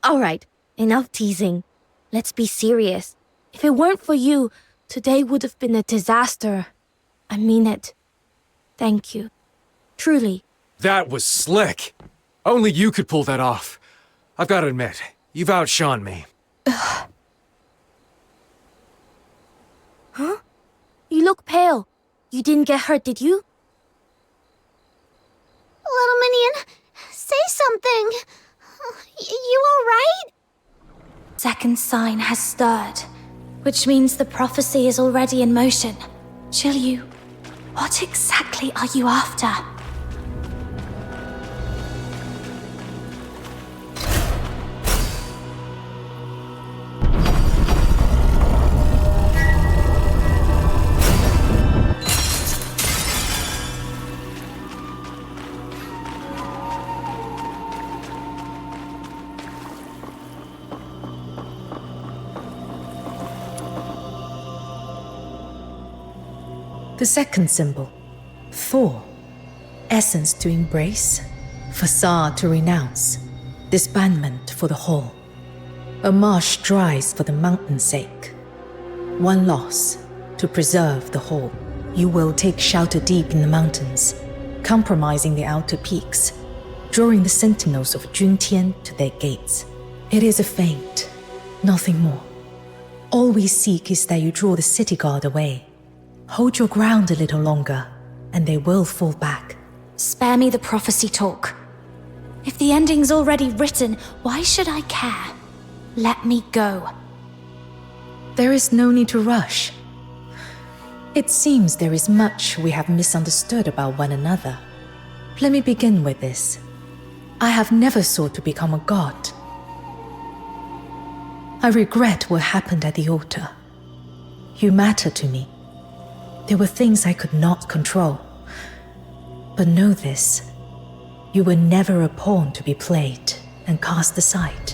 Alright, enough teasing. Let's be serious. If it weren't for you, today would have been a disaster. I mean it. Thank you. Truly. That was slick. Only you could pull that off. I've got to admit, you've outshone me. Huh? You look pale. You didn't get hurt, did you? Little minion, say something. You alright? Second sign has stirred, which means the prophecy is already in motion. Zhiliu, what exactly are you after? The second symbol, Thor. Essence to embrace, facade to renounce, disbandment for the whole. A marsh strives for the mountain's sake. One loss to preserve the whole. You will take shelter deep in the mountains, compromising the outer peaks, drawing the Sentinels of Juantian to their gates. It is a feint, nothing more. All we seek is that you draw the city guard away. Hold your ground a little longer, and they will fall back. Spare me the prophecy talk. If the ending's already written, why should I care? Let me go. There is no need to rush. It seems there is much we have misunderstood about one another. Let me begin with this. I have never sought to become a god. I regret what happened at the altar. You matter to me. There were things I could not control, But know this. You were never a pawn to be played and cast aside.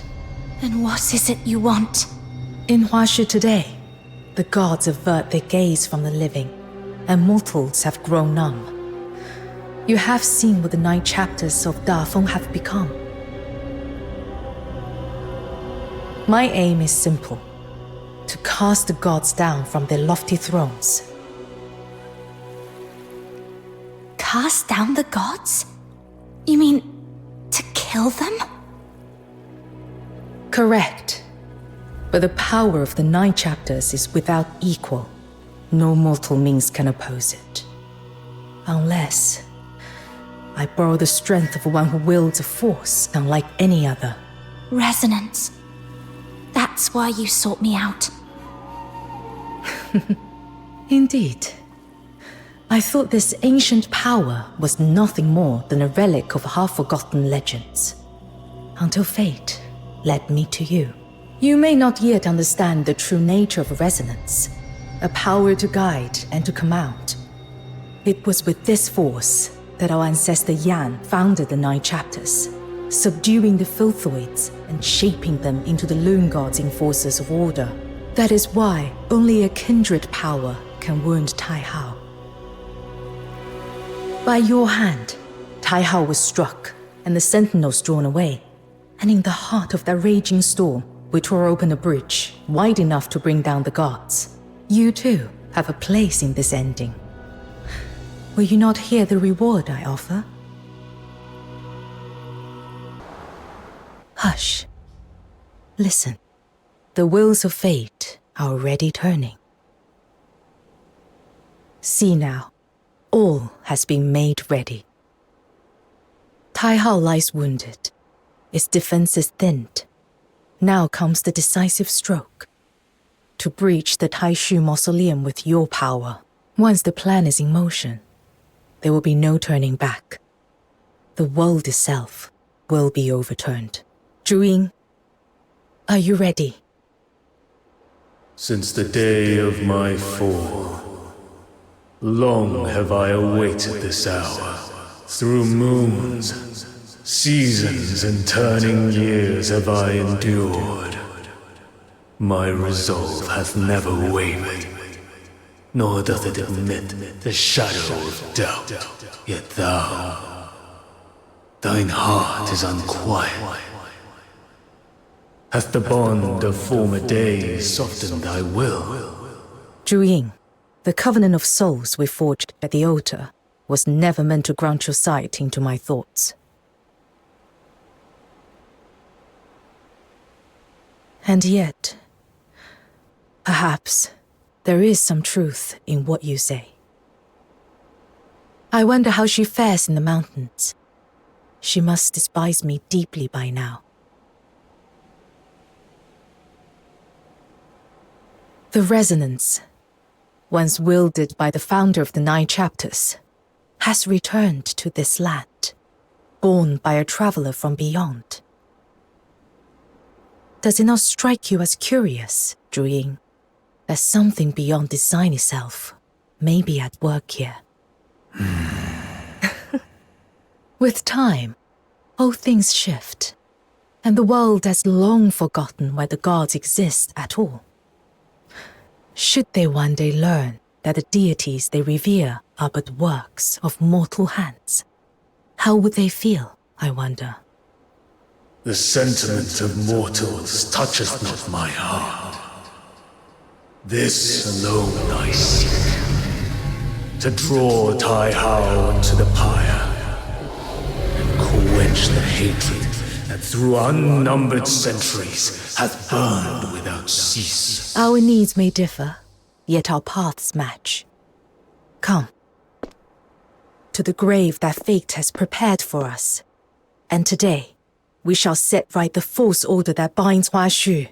Then what is it you want? In Huaxu today, the gods avert their gaze from the living, and mortals have grown numb. You have seen what the 9 chapters of Danfeng have become. My aim is simple: to cast the gods down from their lofty thrones. Cast down the gods? You mean to kill them? Correct. But the power of the 9 chapters is without equal. No mortal means can oppose it. Unless I borrow the strength of one who wields a force unlike any other. Resonance. That's why you sought me out. Indeed. I thought this ancient power was nothing more than a relic of half-forgotten legends. Until fate led me to you. You may not yet understand the true nature of resonance, a power to guide and to command. It was with this force that our ancestor Yan founded the 9 chapters, subduing the filthoids and shaping them into the Loon God's enforcers of order. That is why only a kindred power can wound Taihao. By your hand, Taihao was struck and the Sentinels drawn away. And in the heart of that raging storm, we tore open a breach wide enough to bring down the gods. You too have a place in this ending. Will you not hear the reward I offer? Hush. Listen. The wheels of fate are already turning. See now, all has been made ready. Taihao lies wounded. Its defenses thinned. Now comes the decisive stroke. To breach the Taishu mausoleum with your power. Once the plan is in motion, there will be no turning back. The world itself will be overturned. Zhuyin, are you ready? Since the day of my fall, long have I awaited this hour. Through moons, seasons, and turning years have I endured. My resolve hath never wavered, nor doth it admit the shadow of doubt. Yet thou, thine heart is unquiet. Hath the bond of former days softened thy will? Zhuyin, the covenant of souls we forged at the altar was never meant to grant your sight into my thoughts. And yet, perhaps there is some truth in what you say. I wonder how she fares in the mountains. She must despise me deeply by now. The resonance, once wielded by the founder of the 9 chapters, has returned to this land, born by a traveler from beyond. Does it not strike you as curious, Zhuyin, that something beyond design itself may be at work here? With time, all things shift, and the world has long forgotten why the gods exist at all. Should they one day learn that the deities they revere are but works of mortal hands, how would they feel, I wonder? The sentiment of mortals toucheth not my heart. This alone I seek, to draw Taihao into the pyre, and quench the hatred that through unnumbered centuries hath burned without cease. Our needs may differ, yet our paths match. Come. To the grave that fate has prepared for us. And today, we shall set right the false order that binds Huaxu